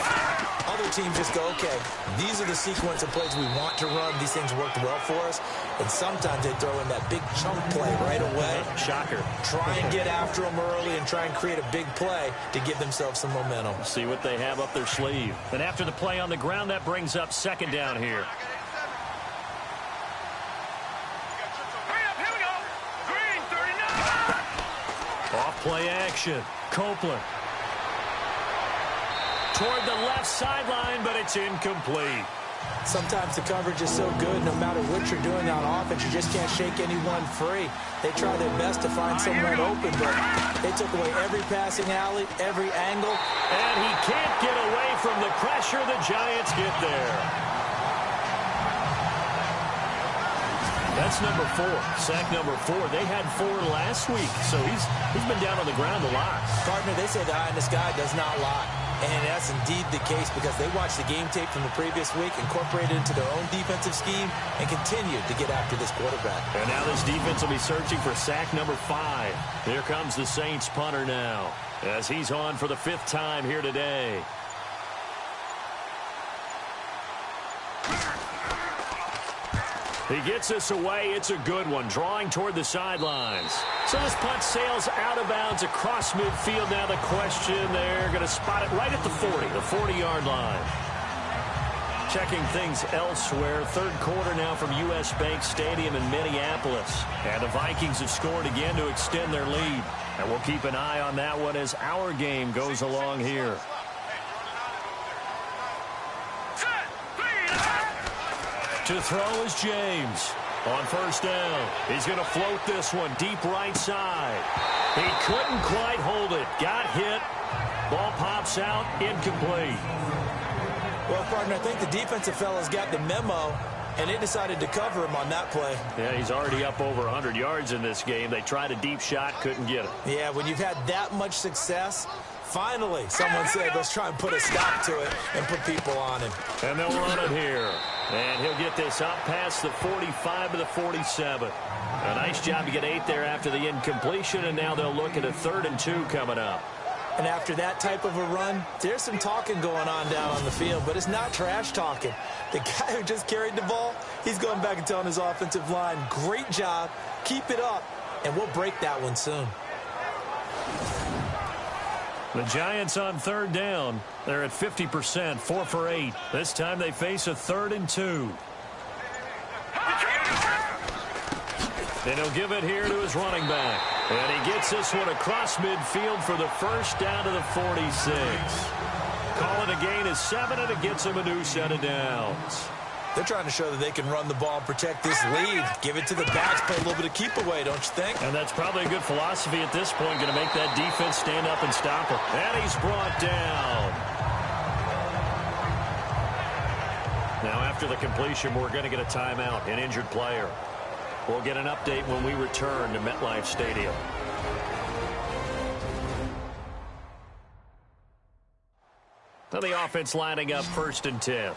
Other teams just go, okay, these are the sequence of plays we want to run. These things worked well for us. And sometimes they throw in that big chunk play right away. Shocker. Try and get after them early and try and create a big play to give themselves some momentum. See what they have up their sleeve. And after the play on the ground, that brings up 2nd down here. Off-play action. Copeland. Toward the left sideline, but it's incomplete. Sometimes the coverage is so good, no matter what you're doing on offense, you just can't shake anyone free. They try their best to find someone open, but they took away every passing alley, every angle. And he can't get away from the pressure. The Giants get there. That's number 4. Sack number 4. They had 4 last week, so he's been down on the ground a lot. Partner, they say the eye in the sky does not lie. And that's indeed the case, because they watched the game tape from the previous week, incorporated it into their own defensive scheme, and continued to get after this quarterback. And now this defense will be searching for sack number 5. Here comes the Saints punter now, as he's on for the 5th time here today. He gets this away. It's a good one, drawing toward the sidelines. So this punt sails out of bounds across midfield. Now the question, they're going to spot it right at the 40-yard line. Checking things elsewhere. Third quarter now from U.S. Bank Stadium in Minneapolis. And the Vikings have scored again to extend their lead. And we'll keep an eye on that one as our game goes along here. To throw is James. On first down, he's going to float this one deep right side. He couldn't quite hold it. Got hit. Ball pops out, incomplete. Well, partner, I think the defensive fellas got the memo, and they decided to cover him on that play. Yeah, he's already up over 100 yards in this game. They tried a deep shot, couldn't get it. Yeah, when you've had that much success, finally someone said, let's try and put a stop to it and put people on him. And they'll run it here. And he'll get this up past the 45 to the 47. A nice job to get 8 there after the incompletion, and now they'll look at a 3rd and 2 coming up. And after that type of a run, there's some talking going on down on the field, but it's not trash talking. The guy who just carried the ball, he's going back and telling his offensive line, great job, keep it up, and we'll break that one soon. The Giants on 3rd down. They're at 50%, 4 for 8. This time they face a 3rd and 2. And he'll give it here to his running back. And he gets this one across midfield for the first down to the 46. Call it a gain of 7, and it gets him a new set of downs. They're trying to show that they can run the ball and protect this lead. Give it to the backs, play a little bit of keep away, don't you think? And that's probably a good philosophy at this point, going to make that defense stand up and stop him. And he's brought down. Now after the completion, we're going to get a timeout, an injured player. We'll get an update when we return to MetLife Stadium. Now the offense lining up 1st and 10.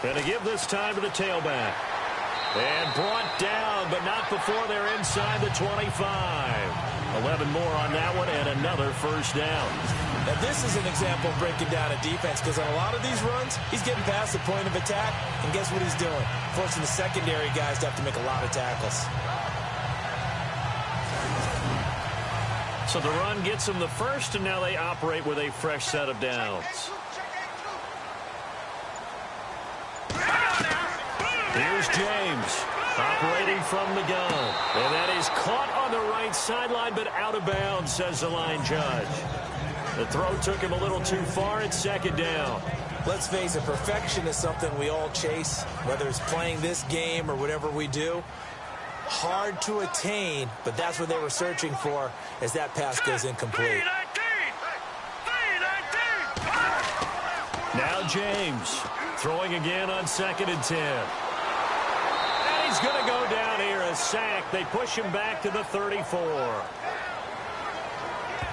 And to give this time to the tailback. And brought down, but not before they're inside the 25. 11 more on that one, and another first down. Now, this is an example of breaking down a defense, because on a lot of these runs, he's getting past the point of attack, and guess what he's doing? Forcing the secondary guys to have to make a lot of tackles. So the run gets them the first, and now they operate with a fresh set of downs. Here's James, operating from the gun. And that is caught on the right sideline, but out of bounds, says the line judge. The throw took him a little too far. It's 2nd down. Let's face it, perfection is something we all chase, whether it's playing this game or whatever we do. Hard to attain, but that's what they were searching for as that pass goes incomplete. Now James, throwing again on 2nd and 10. He's going to go down here, a sack. They push him back to the 34.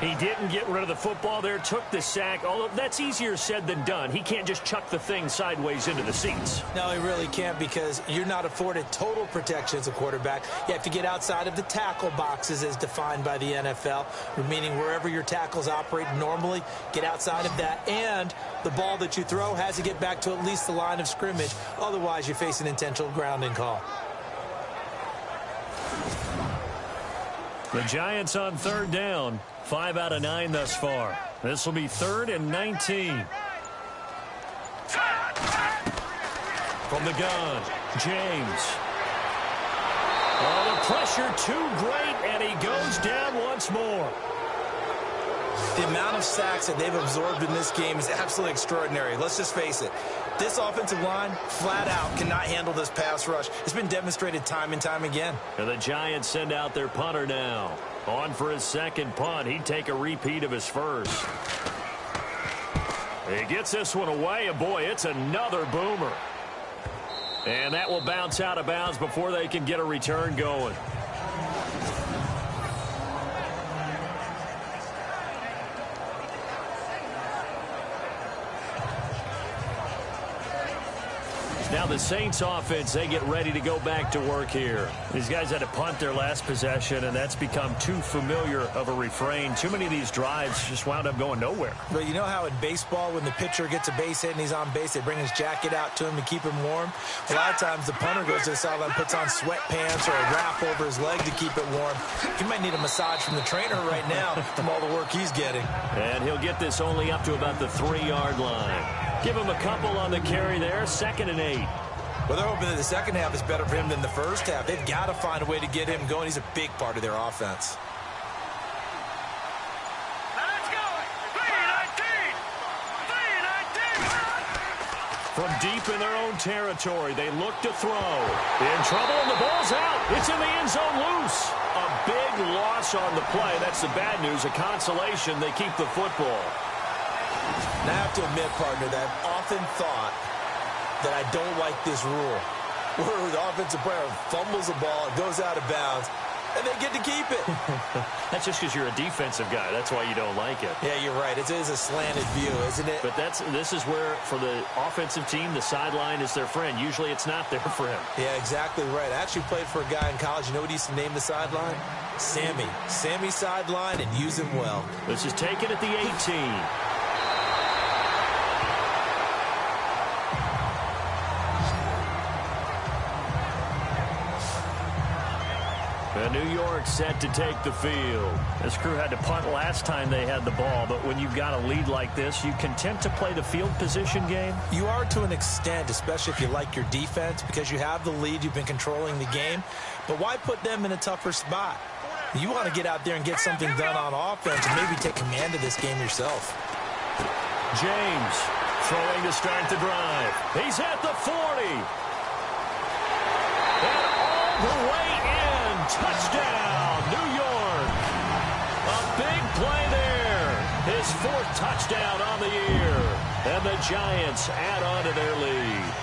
He didn't get rid of the football there, took the sack. Although that's easier said than done. He can't just chuck the thing sideways into the seats. No, he really can't, because you're not afforded total protection as a quarterback. You have to get outside of the tackle boxes as defined by the NFL, meaning wherever your tackles operate normally, get outside of that. And the ball that you throw has to get back to at least the line of scrimmage. Otherwise, you face an intentional grounding call. The Giants on 3rd down. 5 out of 9 thus far. This will be 3rd and 19. From the gun, James. Oh, the pressure too great, and he goes down once more. The amount of sacks that they've absorbed in this game is absolutely extraordinary. Let's just face it. This offensive line, flat out, cannot handle this pass rush. It's been demonstrated time and time again. And the Giants send out their punter now. On for his 2nd punt. He'd take a repeat of his first. He gets this one away, and boy, it's another boomer. And that will bounce out of bounds before they can get a return going. Now the Saints offense, they get ready to go back to work here. These guys had to punt their last possession, and that's become too familiar of a refrain. Too many of these drives just wound up going nowhere. But you know how in baseball, when the pitcher gets a base hit and he's on base, they bring his jacket out to him to keep him warm? A lot of times the punter goes to the sideline, puts on sweatpants or a wrap over his leg to keep it warm. He might need a massage from the trainer right now from all the work he's getting. And he'll get this only up to about the 3-yard line. Give him a couple on the carry there, 2nd and 8. Well, they're hoping that the second half is better for him than the first half. They've got to find a way to get him going. He's a big part of their offense. Now let's go. 3-19. 3-19. From deep in their own territory, they look to throw. In trouble, and the ball's out. It's in the end zone loose. A big loss on the play. That's the bad news. A consolation, they keep the football. And I have to admit, partner, that I've often thought that I don't like this rule, where the offensive player fumbles the ball, it goes out of bounds, and they get to keep it. That's just because you're a defensive guy. That's why you don't like it. Yeah, you're right. It is a slanted view, isn't it? But this is where, for the offensive team, the sideline is their friend. Usually it's not there for him. Yeah, exactly right. I actually played for a guy in college. You know what he used to name the sideline? Sammy. Sammy sideline, and use him well. This is taken at the 18. And New York set to take the field. This crew had to punt last time they had the ball, but when you've got a lead like this, you content to play the field position game? You are to an extent, especially if you like your defense, because you have the lead, you've been controlling the game. But why put them in a tougher spot? You want to get out there and get something done on offense and maybe take command of this game yourself. James throwing to start the drive. He's at the 40. And all the way in. Touchdown, New York. A big play there. His 4th touchdown on the year. And the Giants add on to their lead.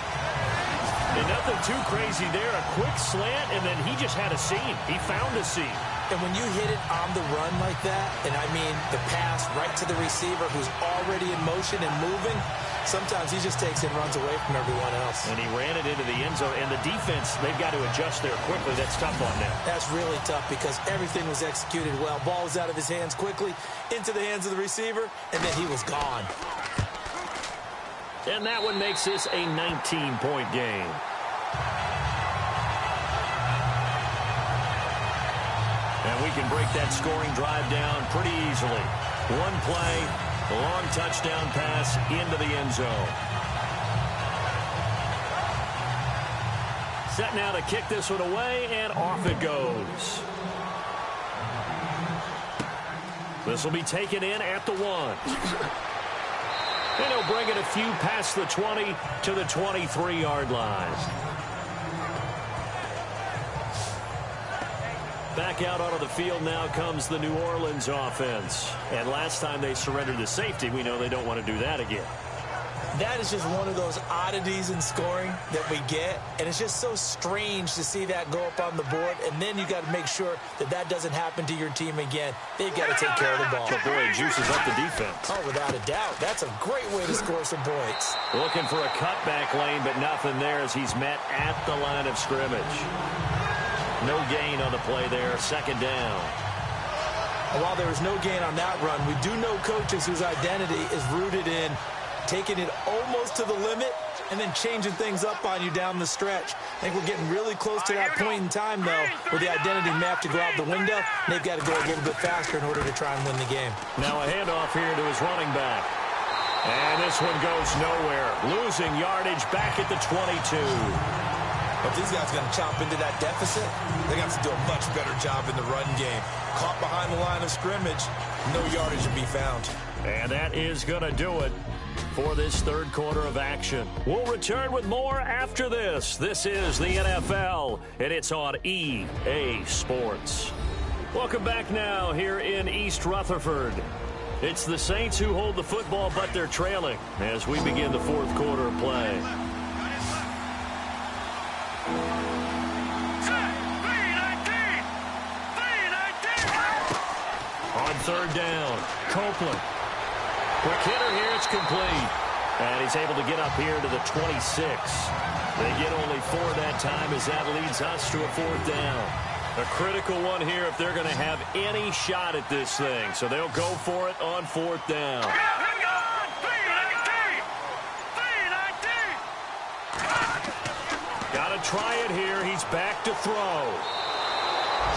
And nothing too crazy there. A quick slant, and then he just had a seam. He found a seam. And when you hit it on the run like that, and I mean the pass right to the receiver who's already in motion and moving, sometimes he just takes and runs away from everyone else. And he ran it into the end zone. And the defense, they've got to adjust there quickly. That's tough on them. That's really tough because everything was executed well. Ball was out of his hands quickly, into the hands of the receiver, and then he was gone. And that one makes this a 19-point game. And we can break that scoring drive down pretty easily. One play, a long touchdown pass into the end zone. Set now to kick this one away, and off it goes. This will be taken in at the 1. And he'll bring it a few past the 20 to the 23-yard line. Back out onto the field now comes the New Orleans offense. And last time they surrendered the safety, we know they don't want to do that again. That is just one of those oddities in scoring that we get. And it's just so strange to see that go up on the board. And then you got to make sure that that doesn't happen to your team again. They've got to take care of the ball. But boy, it juices up the defense. Oh, without a doubt. That's a great way to score some points. Looking for a cutback lane, but nothing there as he's met at the line of scrimmage. No gain on the play there. 2nd down. And while there was no gain on that run, we do know coaches whose identity is rooted in taking it almost to the limit and then changing things up on you down the stretch. I think we're getting really close to that point in time, though, where the identity may have to go out the window, and they've got to go a little bit faster in order to try and win the game. Now a handoff here to his running back. And this one goes nowhere. Losing yardage back at the 22. If these guys are going to chomp into that deficit, they got to do a much better job in the run game. Caught behind the line of scrimmage, no yardage to be found. And that is going to do it for this 3rd quarter of action. We'll return with more after this. This is the NFL, and it's on EA Sports. Welcome back now here in East Rutherford. It's the Saints who hold the football, but they're trailing as we begin the 4th quarter of play. On 3rd down, Copeland. Quick hitter here, it's complete. And he's able to get up here to the 26. They get only 4 that time as that leads us to a 4th down. A critical one here if they're going to have any shot at this thing. So they'll go for it on 4th down. Got to try it here. He's back to throw.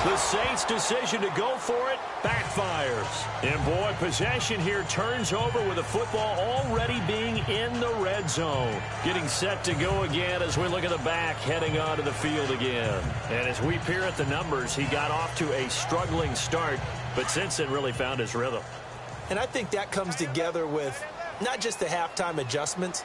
The Saints' decision to go for it backfires. And, boy, possession here turns over with the football already being in the red zone. Getting set to go again as we look at the back heading onto the field again. And as we peer at the numbers, he got off to a struggling start, but since then really found his rhythm. And I think that comes together with not just the halftime adjustments,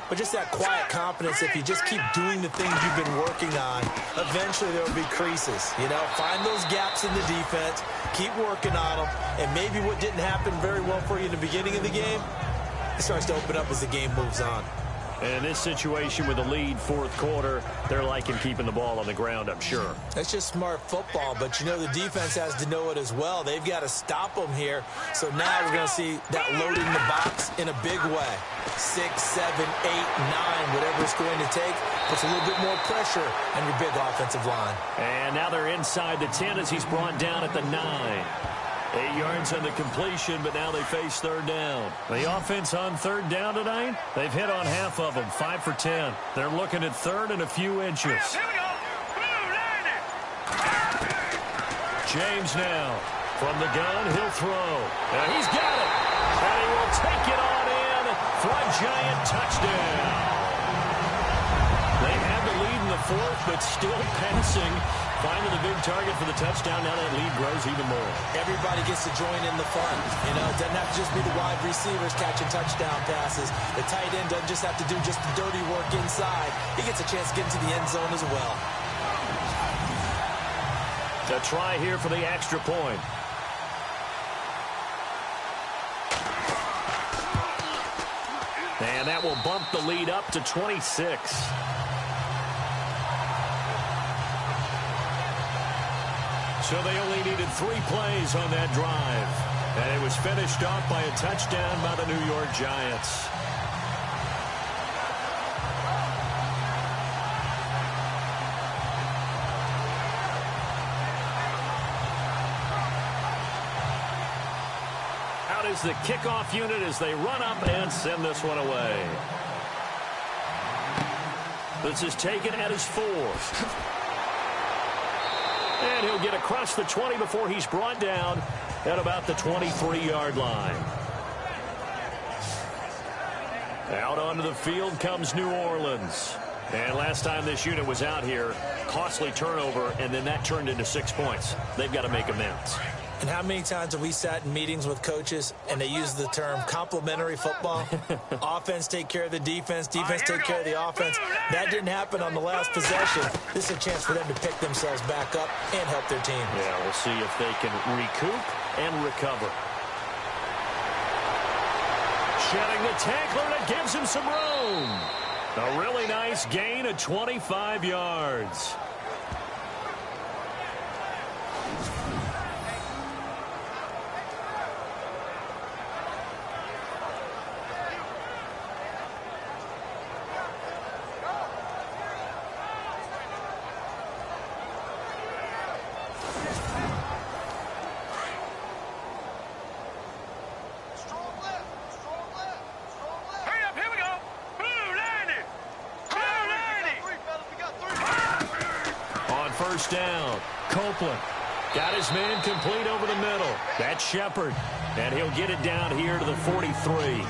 but just that quiet confidence. If you just keep doing the things you've been working on, eventually there will be creases. You know, find those gaps in the defense, keep working on them, and maybe what didn't happen very well for you in the beginning of the game, it starts to open up as the game moves on. And in this situation with the lead 4th quarter, they're liking keeping the ball on the ground, I'm sure. That's just smart football, but you know the defense has to know it as well. They've got to stop them here. So now we're going to see that loading the box in a big way. 6, 7, 8, 9, whatever it's going to take, puts a little bit more pressure on your big offensive line. And now they're inside the 10 as he's brought down at the 9. 8 yards on the completion, but now they face 3rd down. The offense on 3rd down tonight, they've hit on half of them, 5 for 10. They're looking at 3rd and a few inches. James now from the gun, he'll throw. Now he's got it, and he will take it on in for a giant touchdown. They had the lead in the 4th, but still passing. Finding the big target for the touchdown. Now that lead grows even more. Everybody gets to join in the fun. You know, it doesn't have to just be the wide receivers catching touchdown passes. The tight end doesn't just have to do just the dirty work inside. He gets a chance to get into the end zone as well. A try here for the extra point. And that will bump the lead up to 26. So they only needed 3 plays on that drive. And it was finished off by a touchdown by the New York Giants. Out is the kickoff unit as they run up and send this one away. This is taken at his 4th. And he'll get across the 20 before he's brought down at about the 23-yard line. Out onto the field comes New Orleans. And last time this unit was out here, costly turnover, and then that turned into 6 points. They've got to make amends. And how many times have we sat in meetings with coaches and they use the term complementary football? Offense take care of the defense, defense take care of the offense. That didn't happen on the last possession. This is a chance for them to pick themselves back up and help their team. Yeah, we'll see if they can recoup and recover. Shedding the tackler that gives him some room. A really nice gain of 25 yards. First down. Copeland got his man complete over the middle. That's Shepard. And he'll get it down here to the 43.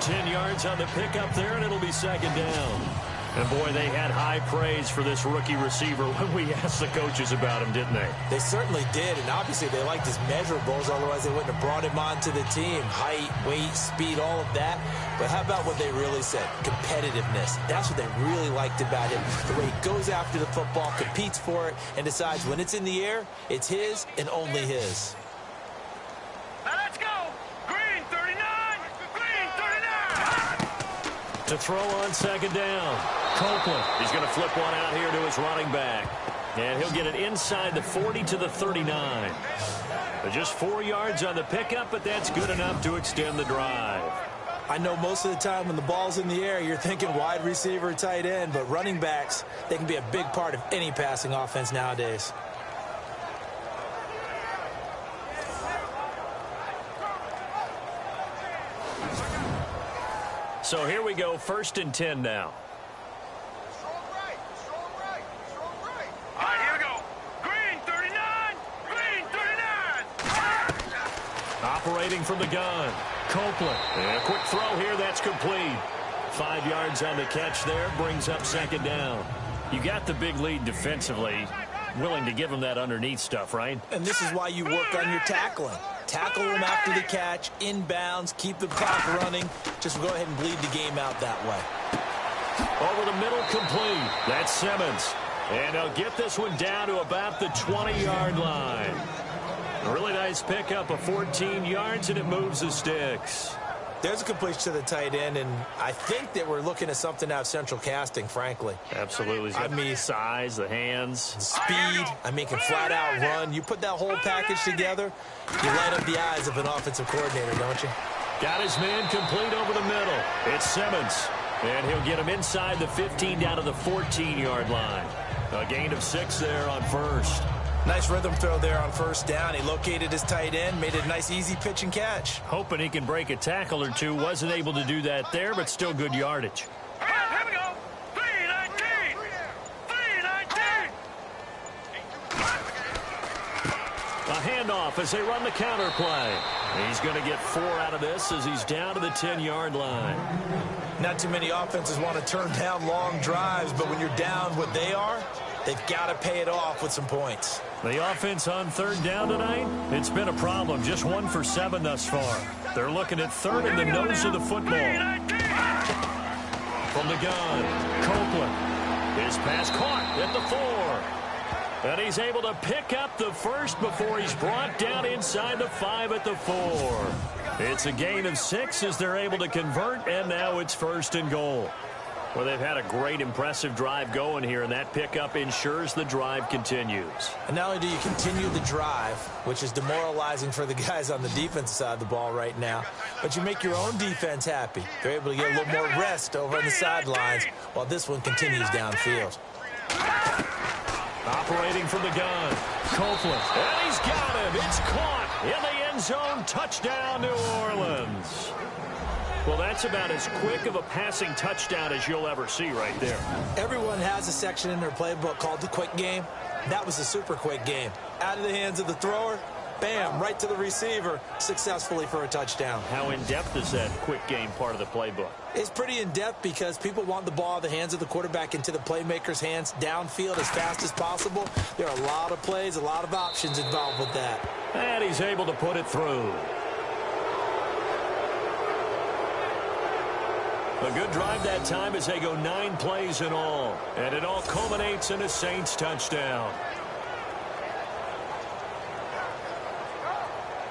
10 yards on the pickup there, and it'll be 2nd down. And, boy, they had high praise for this rookie receiver when we asked the coaches about him, didn't they? They certainly did, and obviously they liked his measurables, otherwise they wouldn't have brought him onto the team. Height, weight, speed, all of that. But how about what they really said? Competitiveness. That's what they really liked about him. The way he goes after the football, competes for it, and decides when it's in the air, it's his and only his. Now let's go. Green 39. Green 39. To throw on 2nd down. Copeland. He's going to flip one out here to his running back. And he'll get it inside the 40 to the 39. Just 4 yards on the pickup, but that's good enough to extend the drive. I know most of the time when the ball's in the air, you're thinking wide receiver, tight end, but running backs, they can be a big part of any passing offense nowadays. So here we go, 1st and 10 now. All right, here we go. Green 39. Green 39. Operating from the gun. Copeland. And a quick throw here. That's complete. 5 yards on the catch there. Brings up 2nd down. You got the big lead defensively. Willing to give them that underneath stuff, right? And this is why you work on your tackling. Tackle them after the catch, inbounds, keep the clock running. Just go ahead and bleed the game out that way. Over the middle, complete. That's Simmons. And they'll get this one down to about the 20-yard line. A really nice pickup of 14 yards, and it moves the sticks. There's a completion to the tight end, and I think that we're looking at something out of central casting, frankly. Absolutely. I mean, size, the hands. Speed, I mean, can flat out run. You put that whole package together, you light up the eyes of an offensive coordinator, don't you? Got his man complete over the middle. It's Simmons. And he'll get him inside the 15 down to the 14-yard line. A gain of 6 there on 1st. Nice rhythm throw there on 1st down. He located his tight end, made it a nice, easy pitch and catch. Hoping he can break a tackle or two. Wasn't able to do that there, but still good yardage. Here we go. 319. 319. A handoff as they run the counter play. He's going to get 4 out of this as he's down to the 10-yard line. Not too many offenses want to turn down long drives, but when you're down what they are, they've got to pay it off with some points. The offense on 3rd down tonight, it's been a problem. Just 1 for 7 thus far. They're looking at 3rd in the nose of the football. From the gun, Copeland. His pass caught at the 4. And he's able to pick up the 1st before he's brought down inside the 5 at the 4. It's a gain of 6 as they're able to convert, and now it's 1st and goal. Well, they've had a great, impressive drive going here, and that pickup ensures the drive continues. And not only do you continue the drive, which is demoralizing for the guys on the defensive side of the ball right now, but you make your own defense happy. They're able to get a little more rest over on the sidelines while this one continues downfield. Operating from the gun, Copeland. And he's got him. It's caught in the end zone. Touchdown, New Orleans. Well, that's about as quick of a passing touchdown as you'll ever see right there. Everyone has a section in their playbook called the quick game. That was a super quick game. Out of the hands of the thrower, bam, right to the receiver, successfully for a touchdown. How in-depth is that quick game part of the playbook? It's pretty in-depth because people want the ball out of the hands of the quarterback into the playmaker's hands downfield as fast as possible. There are a lot of plays, a lot of options involved with that. And he's able to put it through. A good drive that time as they go 9 plays in all. And it all culminates in a Saints touchdown.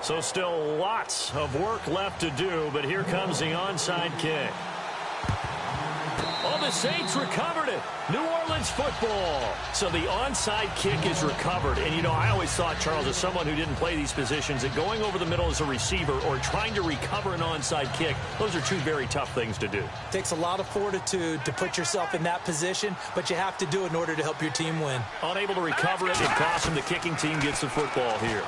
So still lots of work left to do, but here comes the onside kick. Oh, the Saints recovered it. New Orleans football. So the onside kick is recovered. And, you know, I always thought, Charles, as someone who didn't play these positions, that going over the middle as a receiver or trying to recover an onside kick, those are 2 very tough things to do. Takes a lot of fortitude to put yourself in that position, but you have to do it in order to help your team win. Unable to recover it, it costs him. The kicking team gets the football here.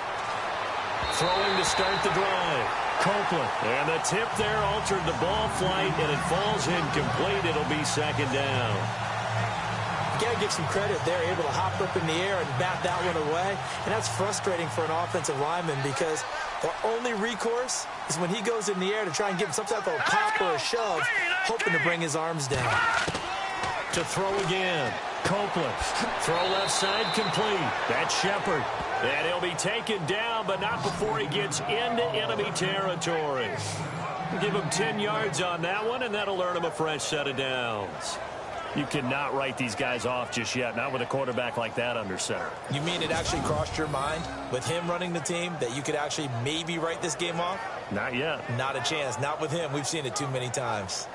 Throwing to start the drive. Copeland. And the tip there altered the ball flight, and it falls incomplete. It'll be 2nd down. You got to give some credit there, able to hop up in the air and bat that one away. And that's frustrating for an offensive lineman because their only recourse is when he goes in the air to try and give him some type of a pop or a shove, hoping to bring his arms down. To throw again. Copeland. Throw left side complete. That's Shepard. And he'll be taken down, but not before he gets into enemy territory. Give him 10 yards on that one, and that'll earn him a fresh set of downs. You cannot write these guys off just yet, not with a quarterback like that under center. You mean it actually crossed your mind with him running the team that you could actually maybe write this game off? Not yet. Not a chance. Not with him. We've seen it too many times.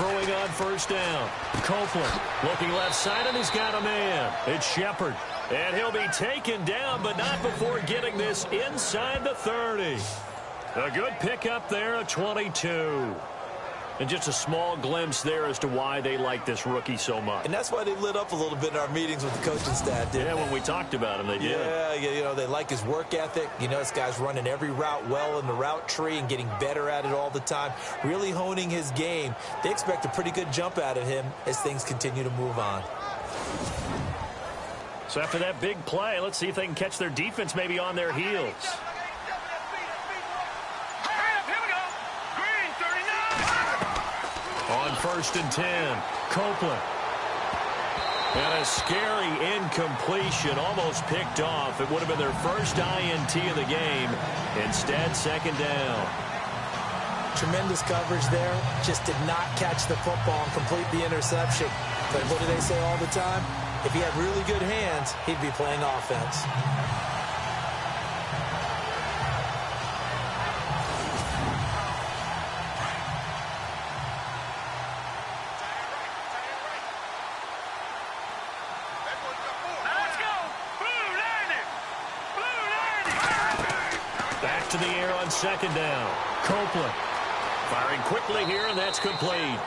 throwing on first down. Copeland looking left side, and he's got a man. It's Shepard. And he'll be taken down, but not before getting this inside the 30. A good pickup there, a 22. And just a small glimpse there as to why they like this rookie so much. And that's why they lit up a little bit in our meetings with the coaching staff, didn't they? When we talked about him, they did. Yeah, you know, they like his work ethic. You know, this guy's running every route well in the route tree and getting better at it all the time, really honing his game. They expect a pretty good jump out of him as things continue to move on. So after that big play, let's see if they can catch their defense maybe on their heels. On 1st and 10, Copeland. And a scary incompletion, almost picked off. It would have been their first INT of the game. Instead, 2nd down. Tremendous coverage there. Just did not catch the football and complete the interception. But what do they say all the time? If he had really good hands, he'd be playing offense. To the air on 2nd down. Copeland firing quickly here, and that's complete.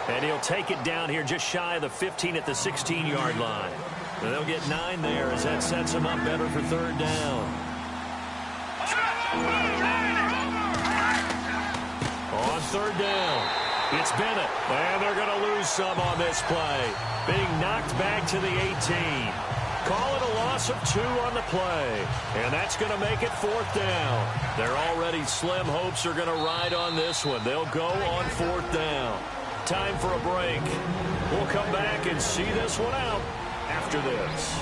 And he'll take it down here just shy of the 15 at the 16-yard line. And they'll get 9 there as that sets him up better for 3rd down. On 3rd down, it's Bennett. And they're going to lose some on this play. Being knocked back to the 18. Call it a loss of 2 on the play. And that's going to make it 4th down. Their already slim hopes are going to ride on this one. They'll go on 4th down. Time for a break. We'll come back and see this one out after this.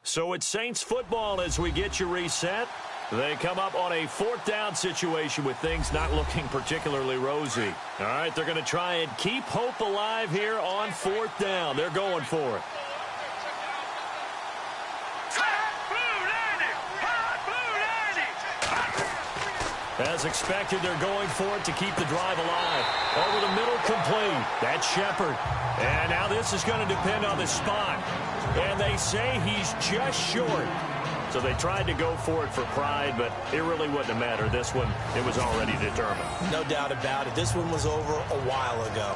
So it's Saints football as we get you reset. They come up on a 4th down situation with things not looking particularly rosy. All right, they're going to try and keep hope alive here on 4th down. They're going for it. As expected, they're going for it to keep the drive alive. Over the middle, complete. That's Shepard. And now this is going to depend on the spot. And they say he's just short. So they tried to go for it for pride, but it really wouldn't have mattered. This one, it was already determined. No doubt about it. This one was over a while ago.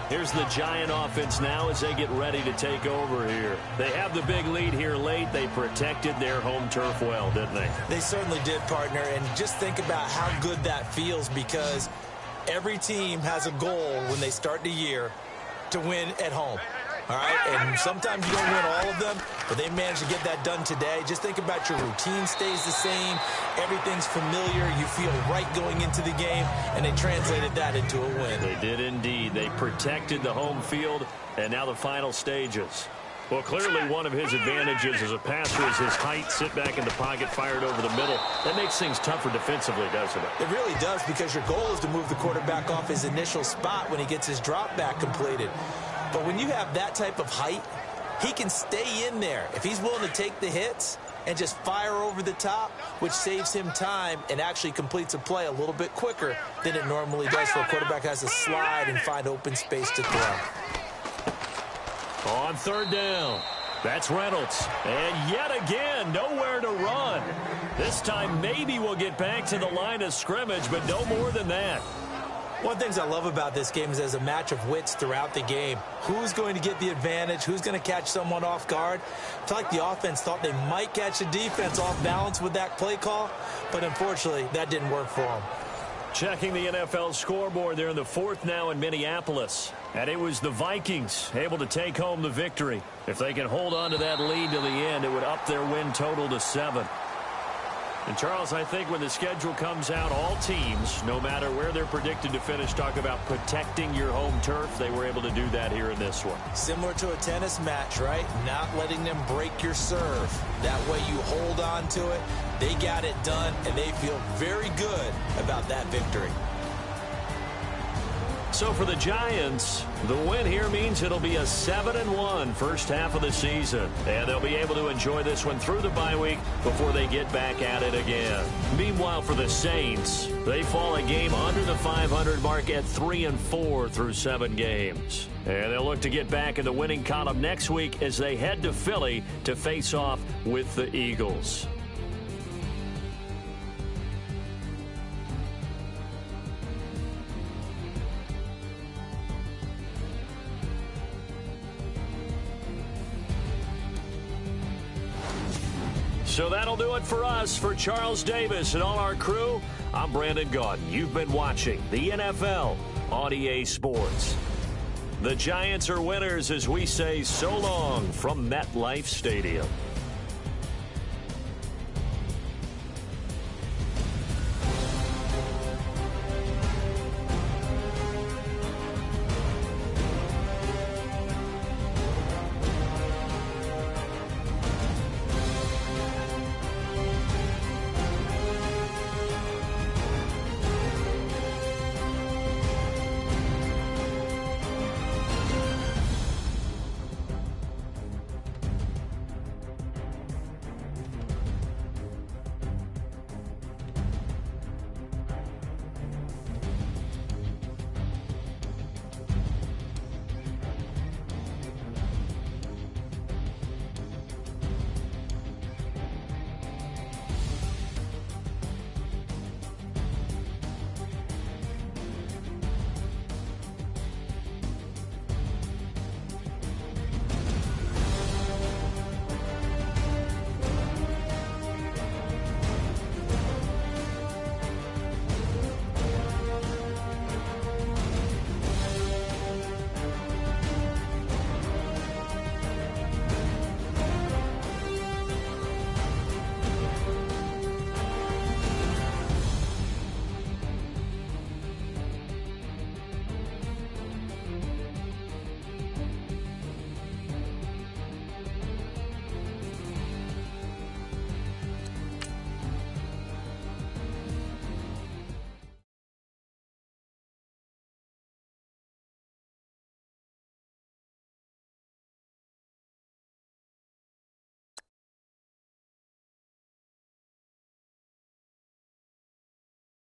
Here's the Giant offense now as they get ready to take over here. They have the big lead here late. They protected their home turf well, didn't they? They certainly did, partner. And just think about how good that feels, because every team has a goal when they start the year to win at home. All right, and sometimes you don't win all of them, but they managed to get that done today. Just think about your routine stays the same. Everything's familiar. You feel right going into the game, and they translated that into a win. They did indeed. They protected the home field, and now the final stages. Well, clearly one of his advantages as a passer is his height, sit back in the pocket, fired over the middle. That makes things tougher defensively, doesn't it? It really does, because your goal is to move the quarterback off his initial spot when he gets his drop back completed. But when you have that type of height, he can stay in there. If he's willing to take the hits and just fire over the top, which saves him time and actually completes a play a little bit quicker than it normally does for a quarterback who has to slide and find open space to throw. On 3rd down, that's Reynolds. And yet again, nowhere to run. This time maybe we'll get back to the line of scrimmage, but no more than that. One of the things I love about this game is there's a match of wits throughout the game. Who's going to get the advantage? Who's going to catch someone off guard? I feel like the offense thought they might catch the defense off balance with that play call, but unfortunately, that didn't work for them. Checking the NFL scoreboard, they're in the 4th now in Minneapolis. And it was the Vikings able to take home the victory. If they can hold on to that lead to the end, it would up their win total to 7. And, Charles, I think when the schedule comes out, all teams, no matter where they're predicted to finish, talk about protecting your home turf. They were able to do that here in this one. Similar to a tennis match, right? Not letting them break your serve. That way you hold on to it. They got it done, and they feel very good about that victory. So for the Giants, the win here means it'll be a 7-1 first half of the season. And they'll be able to enjoy this one through the bye week before they get back at it again. Meanwhile, for the Saints, they fall a game under the 500 mark at 3-4 through 7 games. And they'll look to get back in the winning column next week as they head to Philly to face off with the Eagles. So that'll do it for us. For Charles Davis and all our crew, I'm Brandon Gaudin. You've been watching the NFL on EA Sports. The Giants are winners as we say so long from MetLife Stadium.